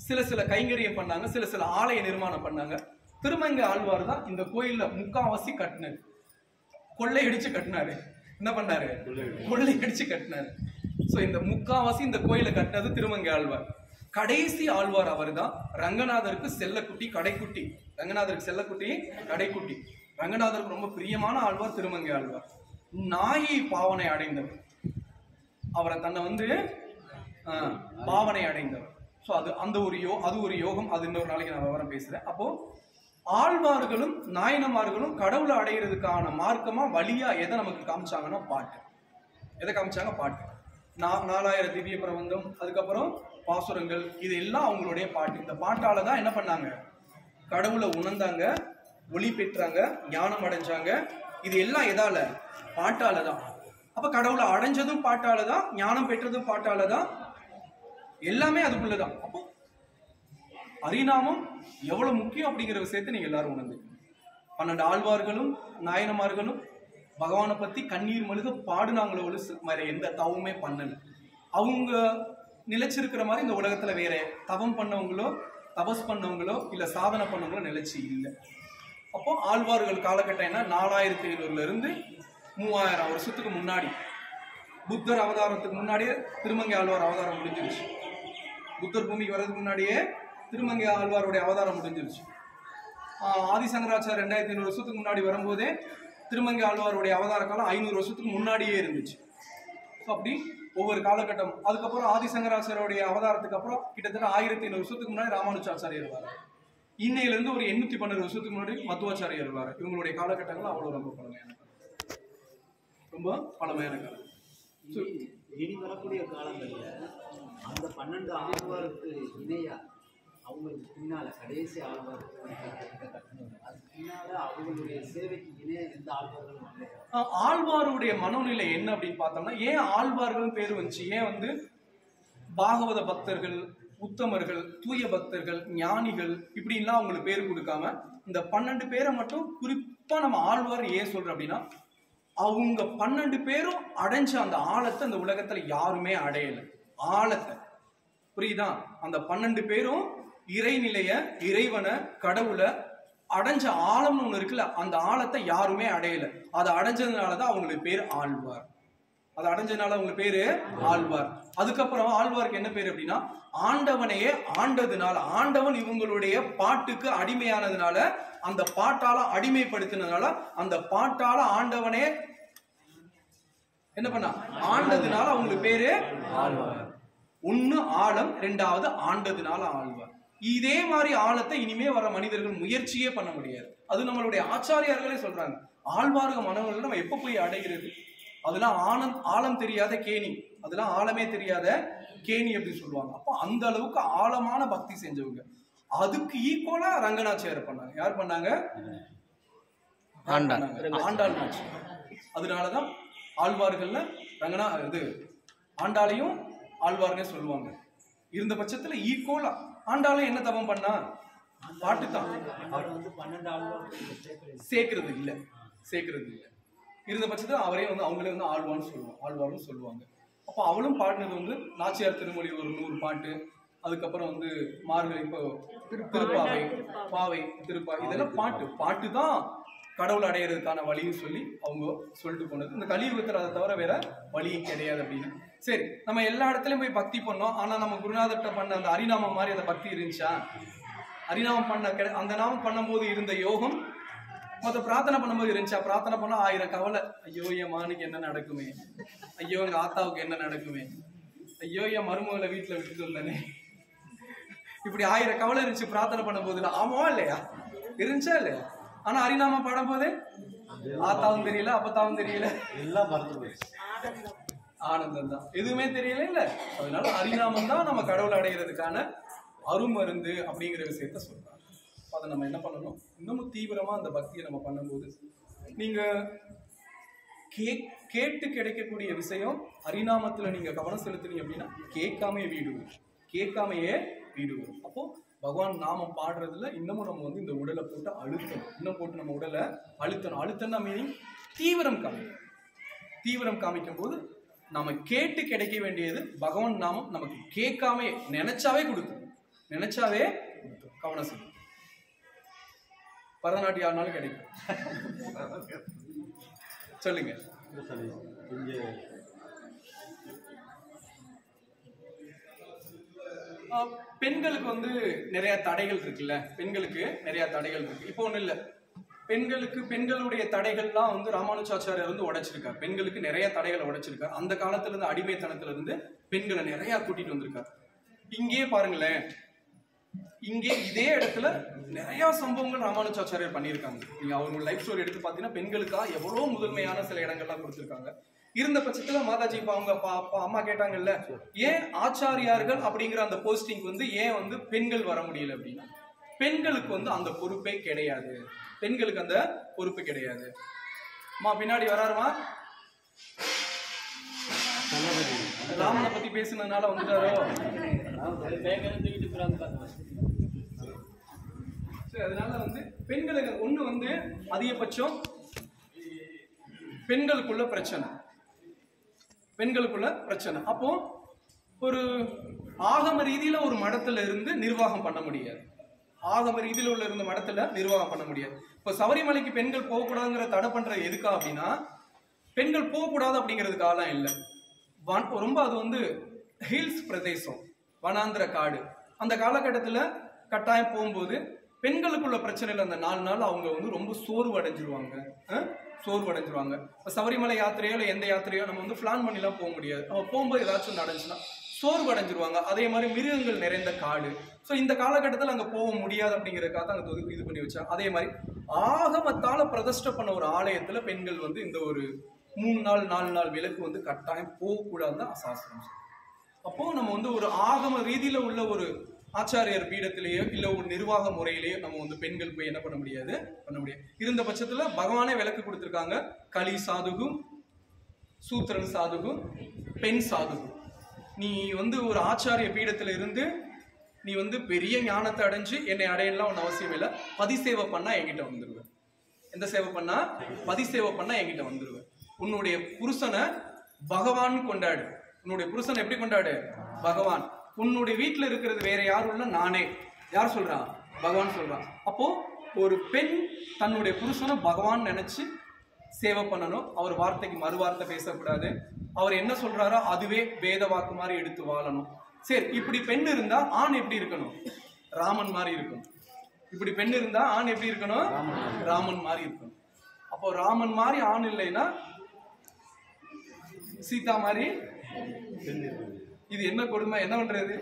சில கைங்கரியம் பண்ணாங்க, சில ஆலய நிர்மாணம் பண்ணாங்க. திருமங்கை ஆழ்வார் தான் இந்த கோயில்ல முக்காவாசி கட்டினாரு, கொள்ளையடிச்சு கட்டினாரு. என்ன பண்ணாரு? கொள்ளையடிச்சு கட்டினாரு. ஸோ இந்த முக்காவாசி இந்த கோயிலை கட்டினது திருமங்கை ஆழ்வார். கடைசி ஆழ்வார் அவர் தான். ரங்கநாதருக்கு செல்லக்குட்டி கடைக்குட்டி. ரங்கநாதருக்கு செல்லக்குட்டி கடைக்குட்டி. ரங்கநாதருக்கு ரொம்ப பிரியமான ஆழ்வார் திருமங்கை ஆழ்வார். நாயை பாவனை அடைந்தவர். அவரை தன்னை வந்து பாவனை அடைந்தவர். ஸோ அது ஒரு யோகம். அது இன்னொரு நாளைக்கு நான் விவரம் பேசுறேன். அப்போ ஆழ்வார்களும் நாயனமார்களும் கடவுளை அடைகிறதுக்கான மார்க்கமா வழியா எதை நமக்கு காமிச்சாங்கன்னா பாட்டு. எதை காமிச்சாங்க? பாட்டு. 4000 திவ்ய பிரபந்தம், அதுக்கப்புறம் பாசுரங்கள், இது எல்லாம் அவங்களுடைய பாட்டு. இந்த பாட்டால தான் என்ன பண்ணாங்க? கடவுளை உணர்ந்தாங்க, ஒளி பெற்றாங்க, ஞானம் அடைஞ்சாங்க. இது எல்லாம் எதால? பாட்டால தான். அப்ப கடவுளை அடைஞ்சதும் பாட்டால தான், ஞானம் பெற்றதும் பாட்டால தான், எல்லாமே அதுக்குள்ளதான். அப்போ ஹரிநாமம் எவ்வளவு முக்கியம் அப்படிங்கிற விஷயத்தை நீங்க எல்லாரும் உணர்ந்துக்கணும். 12 ஆழ்வார்களும் நாயனமார்களும் பகவானை பத்தி கண்ணீர் மழுக பாடுனாங்களோ வேற எந்த தவமே பண்ணல. அவங்க நிலைச்சிருக்கிற மாதிரி இந்த உலகத்துல வேற தவம் பண்ணவங்களோ தபஸ் பண்ணவங்களோ இல்ல சாதனை பண்ணவங்களோ நிலைச்சு இல்லை. அப்போ ஆழ்வார்கள் காலகட்டம் என்ன? 4500 இருந்து 3000 வருஷத்துக்கு முன்னாடி, புத்தர் அவதாரத்துக்கு முன்னாடியே திருமங்கை ஆழ்வார் அவதாரம் முடிஞ்சிருச்சு. புத்தர் பூமிக்கு வர்றதுக்கு முன்னாடியே திருமங்கை ஆழ்வாருடைய அவதாரம் முடிஞ்சிருச்சு. ஆதிசங்கராச்சார் 2500 வருஷத்துக்கு முன்னாடி வரும்போதே திருமங்கை ஆழ்வாருடைய அவதார காலம் 500 வருஷத்துக்கு முன்னாடியே இருந்துச்சு. ஸோ அப்படி ஒவ்வொரு காலகட்டம். அதுக்கப்புறம் ஆதிசங்கராச்சாரியோடைய அவதாரத்துக்கு அப்புறம் கிட்டத்தட்ட 1500 வருஷத்துக்கு முன்னாடி ராமானுஜாச்சாரியர் வருவார். இன்னையிலிருந்து ஒரு 812 வருஷத்துக்கு முன்னாடி மத்துவாச்சாரியர் வருவார். இவங்களுடைய காலகட்டங்கள் அவ்வளோ ரொம்ப பழமையான காலம். இனி வரக்கூடிய காலங்களில் அந்த 12 ஆழ்வாருக்கு இணையா அவங்களுக்கு பின்னால கடைசி ஆழ்வாருக்கு அதுக்கு பின்னால அவங்களுடைய சேவைக்கு இணைய எந்த ஆழ்வார்களும் இல்லை. ஆழ்வாருடைய மனோநிலை என்ன அப்படின்னு பார்த்தோம்னா, ஏன் ஆழ்வார்கள் பேர் வந்துச்சு? ஏன் வந்து பாகவத பக்தர்கள், உத்தமர்கள், தூய பக்தர்கள், ஞானிகள் இப்படின்லாம் அவங்களுக்கு பேர் கொடுக்காம இந்த 12 பேரை மட்டும் குறிப்பா நம்ம ஆழ்வார் ஏன் சொல்றோம் அப்படின்னா, அவங்க 12 பேரும் அடைஞ்ச அந்த ஆழத்தை அந்த உலகத்துல யாருமே அடையல. ஆழத்தை புரியுதா? அந்த 12 பேரும் இறைநிலைய, இறைவனை, கடவுளை அடைஞ்ச ஆழம்னு ஒண்ணு இருக்குல்ல, அந்த ஆழத்தை யாருமே அடையல. அதை அடைஞ்சதுனாலதான் அவங்களுக்கு பேர் ஆழ்வார். அதை அடைஞ்சதுனால அவங்க பேரு ஆழ்வார். அதுக்கப்புறம் ஆழ்வாருக்கு என்ன பேரு அப்படின்னா, ஆண்டவனையே ஆண்டதுனால, ஆண்டவன் இவங்களுடைய பாட்டுக்கு அடிமையானதுனால, அந்த பாட்டால அடிமைப்படுத்தினதுனால, அந்த பாட்டால ஆண்டவனே என்ன பண்ணா ஆண்டதுனால அவங்களுக்கு பேரு ஆழ்வார். ஒண்ணு ஆழம், ரெண்டாவது ஆண்டதுனால ஆழ்வார். இதே மாதிரி ஆழத்தை இனிமே வர மனிதர்கள் முயற்சியே பண்ண முடியாது. அது நம்மளுடைய ஆச்சாரியார்களே சொல்றாங்க. ஆழ்வார்க மனவர்கள் நம்ம எப்ப போய் அடைகிறது? அதெல்லாம் ஆழம் தெரியாத கேணி, அதெல்லாம் ஆழமே தெரியாத கேணி அப்படின்னு சொல்லுவாங்க. அப்போ அந்த அளவுக்கு ஆழமான பக்தி செஞ்சவங்க. அதுக்கு ஈக்குவலா ரங்கநாச்சியார் பண்ணாங்க. யார் பண்ணாங்க? ஆண்டாள் நாச்சி. அதனாலதான் ஆழ்வார்கள்ல ஆண்டாளையும் ஆழ்வார்னே சொல்லுவாங்க. இருந்த பட்சத்துல ஈக்குவலா ஆண்டாலும் என்ன தவம் பண்ணா? பாட்டு தான். சேர்க்கிறது இல்ல. இருந்த பட்சத்துல அவரே வந்து அவங்களே வந்து ஆழ்வார்னு சொல்லுவாங்க. அப்போ அவளும் பாடினது வந்து நாச்சியார் திருமொழி ஒரு 100 பாட்டு, அதுக்கப்புறம் வந்து மார்கழி, இப்போ திருப்பாவை, பாவை, திருப்பாவை, இதெல்லாம் பாட்டு தான் கடவுள் அடையிறதுக்கான வழியும் சொல்லி அவங்க சொல்லிட்டு போனது. இந்த கலியுகத்தில் அதை தவிர வேற வழியும் கிடையாது அப்படின்னு. சரி, நம்ம எல்லா இடத்துலயும் போய் பக்தி பண்ணோம். ஆனா நம்ம குருநாதர்கிட்ட பண்ண அந்த ஹரிநாமம் மாதிரி அந்த பக்தி இருந்துச்சா? ஹரிநாமம் அந்த நாமம் பண்ணும்போது இருந்த யோகம் மொத்த பிரார்த்தனை பண்ணும்போது இருந்துச்சா? பிரார்த்தனை பண்ணா 1000 கவலை. ஐயோ என் மானுக்கு என்ன நடக்குமே, ஐயோ எங்க ஆத்தாவுக்கு என்ன நடக்குமே, ஐயோ என் மருமகளை வீட்டுல விட்டுட்டு வந்தனே, இப்படி 1000 கவலை இருந்துச்சு பிரார்த்தனை பண்ணும் போது. ஆமாவா இல்லையா? இருந்துச்சா இல்லையா? ஆனா ஹரிநாமம் பாடும் போது ஆத்தாவும் தெரியல, அப்பத்தாவும் தெரியல, எல்லாம் மறந்து போயிடுச்சு. ஆனந்தம் தான், எதுவுமே தெரியல இல்ல. அதனால ஹரிநாமம் தான் நம்ம கடவுள் அடைகிறதுக்கான அருமருந்து அப்படிங்கிற விஷயத்த சொல்றாங்க. அதை நம்ம என்ன பண்ணணும்? இன்னமும் தீவிரமா அந்த பக்தியை நம்ம பண்ணும்போது, நீங்க கேட்டு கிடைக்கக்கூடிய விஷயம் ஹரிநாமத்துல நீங்க கவனம் செலுத்துனீங்க அப்படின்னா கேட்காமையே வீடு வரும். அப்போ பகவான் நாமம் பாடுறதுல இன்னமும் நம்ம வந்து இந்த உடலை போட்டு அழுத்தணும். நம்ம உடலை அழுத்தணும் மீனிங் தீவிரம் காமிக்கும் போது நம்ம கேட்டு கிடைக்க வேண்டியது பகவான் நாமம் நமக்கு கேட்காம நினைச்சாவே கொடுக்கும். கவனம் செய்யும். பரதநாட்டியம் ஆடினாலும் கிடைக்கும். சொல்லுங்க. பெண்களுக்கு வந்து நிறைய தடைகள் இருக்குல்ல, பெண்களுக்கு நிறைய தடைகள் இருக்கு. இப்போ ஒண்ணு இல்ல, பெண்களுடைய தடைகள்லாம் வந்து ராமானுஜாச்சாரியார் வந்து உடைச்சிருக்கார். பெண்களுக்கு நிறைய தடைகளை உடைச்சிருக்கார். அந்த காலத்துல இருந்து அடிமைத்தனத்துல இருந்து பெண்களை நிறைய கூட்டிட்டு வந்திருக்கார். இங்கே பாருங்களேன், இங்கே இதே இடத்துல நிறைய சம்பவங்கள் ராமானுஜாச்சாரியார் பண்ணியிருக்காங்க. நீங்க அவங்களோட லைஃப் ஸ்டோரி எடுத்து பாத்தீங்கன்னா பெண்களுக்காக எவ்வளவு முதன்மையான சில இடங்கள்லாம் கொடுத்திருக்காங்க. இருந்த பட்சத்துல மாதாஜி இப்ப அவங்க அம்மா கேட்டாங்கல்ல, ஏன் ஆச்சாரியார்கள் அப்படிங்கிற அந்த போஸ்டிங் வந்து ஏன் வந்து பெண்கள் வர முடியல அப்படின்னா, பெண்களுக்கு வந்து அந்த பொறுப்பே கிடையாது. பெண்களுக்கு அந்த பொறுப்பு கிடையாது. அம்மா பின்னாடி வராருமா? ராமனை பத்தி பேசுனதுனால வந்துட்டாரோ? அதனால வந்து பெண்களுக்கு ஒண்ணு வந்து அதிகபட்சம் பெண்களுக்குள்ள பிரச்சனை. அப்போ ஒரு ஆகம ரீதியில ஒரு மடத்துல இருந்து நிர்வாகம் பண்ண முடியாது. இப்ப சபரிமலைக்கு பெண்கள் போகக்கூடாதுங்கிற தடை பண்ற எதுக்கா அப்படின்னா, பெண்கள் போகக்கூடாது அப்படிங்கிறதுக்காக இல்ல. ரொம்ப அது வந்து ஹில்ஸ் பிரதேசம், வனாந்திர காடு. அந்த காலகட்டத்துல கட்டாயம் போகும்போது பெண்களுக்குள்ள பிரச்சனையில அந்த 4 நாள் அவங்க வந்து ரொம்ப சோர்வு அடைஞ்சிருவாங்க. இப்ப சபரிமலை யாத்திரையோ இல்லை எந்த யாத்திரையோ நம்ம வந்து பிளான் பண்ணிலாம் போக முடியாது. நம்ம போகும்போது ஏதாச்சும் நடந்துச்சுன்னா சோர்வு அடைஞ்சிருவாங்க. அதே மாதிரி மிருகங்கள் நிறைந்த காடு. ஸோ இந்த காலகட்டத்தில் அங்கே போக முடியாது அப்படிங்கிறதுக்காக அங்கே இது பண்ணி வச்சா. அதே மாதிரி ஆகமத்தால பிரதிஷ்டை பண்ண ஒரு ஆலயத்துல பெண்கள் வந்து இந்த ஒரு 3 நாள் 4 நாள் விலக்கு வந்து கட்டாயம் போகக்கூடாதுன்னு சாஸ்திரம். அப்போ நம்ம வந்து ஒரு ஆகம ரீதியில உள்ள ஒரு ஆச்சாரியர் பீடத்திலேயோ இல்ல ஒரு நிர்வாக முறையிலேயோ நம்ம வந்து பெண்கள் போய் என்ன பண்ண முடியாது. இருந்த பட்சத்துல பகவானே விலக்கு கொடுத்திருக்காங்க. களி சாதுகு, சூத்திரன் சாதுகு, பெண் சாதுகு. நீ வந்து ஒரு ஆச்சாரிய பீடத்துல இருந்து நீ வந்து பெரிய ஞானத்தை அடைஞ்சு என்னை அடையலாம் ஒன்றும் அவசியம் இல்லை. பதிசேவை பண்ணா என்கிட்ட வந்துருவேன். எந்த சேவை பண்ணா? பதிசேவை பண்ணா என்கிட்ட வந்துருவேன். உன்னுடைய புருஷனை பகவான் கொண்டாடு. உன்னுடைய புருஷனை எப்படி கொண்டாடு? பகவான். உன்னுடைய வீட்டுல இருக்கிறது வேற யாரும் இல்ல, நானே. யார் சொல்றான்? பகவான் சொல்றான். அப்போ ஒரு பெண் தன்னுடைய புருஷனை பகவான் நினைச்சு சேவை பண்ணணும். அவர் வார்த்தைக்கு மறு வார்த்தை பேசக்கூடாது. அவர் என்ன சொல்றாரோ அதுவே வேத வாக்கு மாதிரி எடுத்து வாழணும். சரி, இப்படி பெண் இருந்தா ஆண் எப்படி இருக்கணும்? ராமன் மாதிரி இருக்கணும். இப்படி பெண் இருந்தா ஆண் எப்படி இருக்கணும்? ராமன் மாதிரி இருக்கணும். அப்போ ராமன் மாதிரி ஆண் இல்லைன்னா சீதா மாதிரி. இது என்ன கொடுமை? என்ன பண்றது?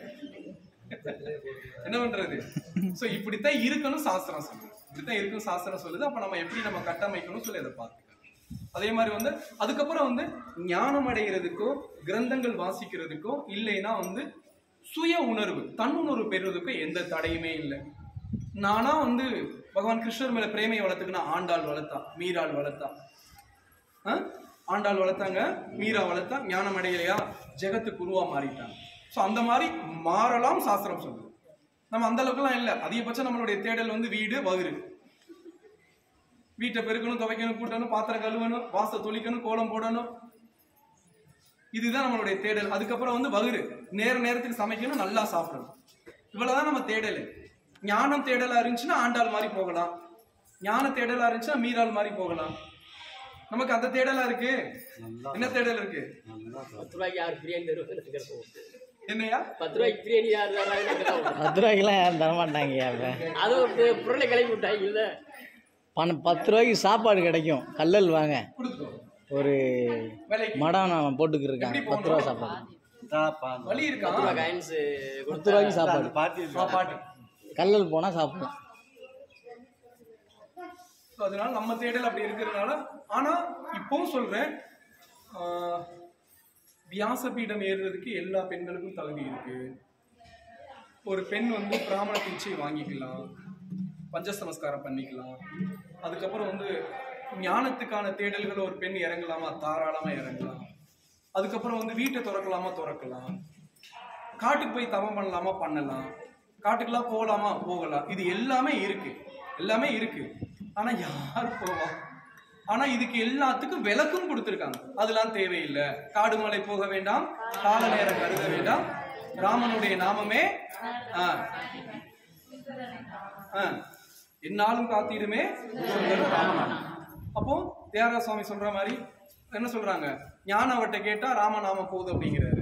சோ இப்படித்தான் இருக்கணும் சாஸ்திரம் சொல்லுது. அப்ப நம்ம எப்படி நம்ம கட்டமைக்கணும் சொல்லி அதை பார்த்துக்கலாம். அதே மாதிரி வந்து அதுக்கப்புறம் வந்து ஞானம் அடைகிறதுக்கோ கிரந்தங்கள் வாசிக்கிறதுக்கோ இல்லைன்னா வந்து சுய உணர்வு தன்னுணர்வு பெறுவதற்கோ எந்த தடையுமே இல்லை. நானா வந்து பகவான் கிருஷ்ணர் மேல பிரேமையை வளர்த்துக்குன்னா ஆண்டாள் வளர்த்தா, மீராள் வளர்த்தா. ஆண்டாள் வளர்த்தாங்க, மீரா வளர்த்தா. ஞானம் அடையலையா? ஜெகத்துக்கு உருவா மாறிட்டாங்க. ஸோ அந்த மாதிரி மாறலாம் சாஸ்திரம் சொல்லுது. நம்ம அந்த அளவுக்குலாம் இல்லை. அதிகபட்சம் நம்மளுடைய தேடல் வந்து வீடு வகுறு. வீட்டை பெருக்கணும், துவைக்கணும், கூட்டணும், பாத்திரம் கழுவணும், வாச தொளிக்கணும், கோலம் போடணும். இதுதான் நம்மளுடைய தேடல். அதுக்கப்புறம் வந்து வகுறு, நேரத்துக்கு சமைக்கணும், நல்லா சாப்பிடணும். இவ்வளவுதான் நம்ம தேடல். ஞானம் தேடலா இருந்துச்சுன்னா ஆண்டாள் மாதிரி போகலாம். ஞான தேடலா இருந்துச்சுன்னா மீராள் மாதிரி போகலாம். நமக்கு அந்த தேடலா இருக்கு. என்ன தேடல் இருக்கு? 10 ரூபாய்க்கு யார் பிரியாணி தருவாங்க? என்னையா 10 ரூபாய்க்கு பிரியாணி யார் தராங்க? 10 ரூபாய்க்குலாம் யாரும் தரமாட்டாங்க. அது பொருளை கிளம்பி விட்டாங்க. இல்ல 10 ரூபாய்க்கு சாப்பாடு கிடைக்கும். கல்லல் வாங்க, ஒரு மடம் நான் போட்டுக்கிருக்காங்க. 10 ரூபா சாப்பாடு வழி இருக்கா? 10 ரூபாய்க்கு சாப்பாடு. கல்லல் போனா சாப்பிடலாம். அதனால நம்ம தேடல் அப்படி இருக்கிறதுனால. ஆனா இப்பவும் சொல்றேன், வியாசபீடம் ஏறுறதுக்கு எல்லா பெண்களுக்கும் தகுதி இருக்கு. ஒரு பெண் வந்து பிராமண தீட்சை வாங்கிக்கலாம், பஞ்சசமஸ்காரம் பண்ணிக்கலாம். அதுக்கப்புறம் வந்து ஞானத்துக்கான தேடல்கள் ஒரு பெண் இறங்கலாமா? தாராளமா இறங்கலாம். அதுக்கப்புறம் வந்து வீட்டை திறக்கலாம். காட்டுக்கு போய் தவம் பண்ணலாமா? பண்ணலாம். காட்டுக்கெல்லாம் போகலாமா? போகலாம். இது எல்லாமே இருக்கு. ஆனா யாரு போவா? ஆனா இதுக்கு எல்லாத்துக்கும் விளக்கும் கொடுத்திருக்காங்க. அதெல்லாம் தேவையில்லை. காடு மலை போக வேண்டாம், கால நேரம் கருத வேண்டாம், ராமனுடைய நாமமே என்னாலும் காத்திடுமே. அப்போ தியாகராஜ சுவாமி சொல்ற மாதிரி என்ன சொல்றாங்க, ஞானவட்ட கேட்டா ராமநாம போகுது அப்படிங்கிறாரு.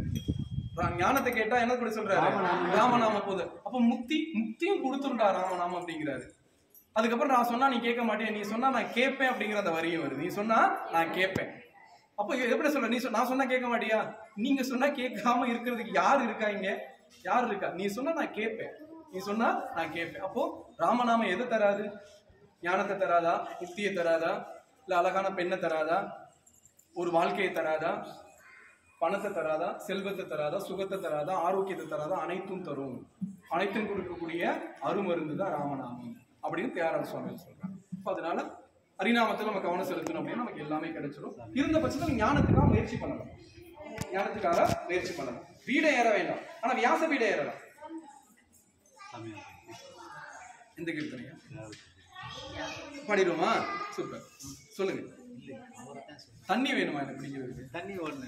ஞானத்தை கேட்டா என்ன கூட சொல்றாரு, ராமநாம போகுது. அப்ப முக்தியும் கொடுத்துருண்டா ராமநாமம் அப்படிங்கிறாரு. அதுக்கப்புறம் நான் சொன்னா நீ கேட்க மாட்டேன், நீ சொன்னா நான் கேட்பேன் அப்படிங்கிற அந்த வரியும் வருது. நீ சொன்னா நான் கேட்பேன். அப்போ எப்படி சொல்ற, நான் சொன்னா கேட்க மாட்டியா? நீங்க சொன்னா கேட்காம இருக்கிறதுக்கு யார் இருக்கா இங்க? யார் இருக்கா? நீ சொன்னா நான் கேட்பேன், நீ சொன்னா நான் கேட்பேன். அப்போ ராமநாமம் எதை தராது? ஞானத்தை தராதா? முக்தியை தராதா? இல்ல அழகான பெண்ணை தராதா? ஒரு வாழ்க்கையை தராதா? பணத்தை தராதா? செல்வத்தை தராதா? சுகத்தை தராதா? ஆரோக்கியத்தை தராதா? அனைத்தும் தரும். அனைத்தும் கொடுக்கக்கூடிய அருமருந்து தான் ராமநாமம் அப்படின்னு தியாகராஜ சுவாமிகள் சொல்றாங்க. அதனால ஹரிநாமத்தில் நம்ம கவனம் செலுத்தணும் அப்படின்னா நமக்கு எல்லாமே கிடைச்சிடும். இருந்த பட்சத்தில் ஞானத்துக்காக முயற்சி பண்ணணும். ஞானத்துக்காக முயற்சி பண்ணணும். வீடை ஏற வேண்டாம், ஆனா வியாச வீடை ஏறலாம். எந்த கீர்த்தனையா பாடிடுவோமா? சூப்பர், சொல்லுங்க. தண்ணி வேணுமா எனக்கு குடிக்கிறதுக்கு? தண்ணி ஒன்று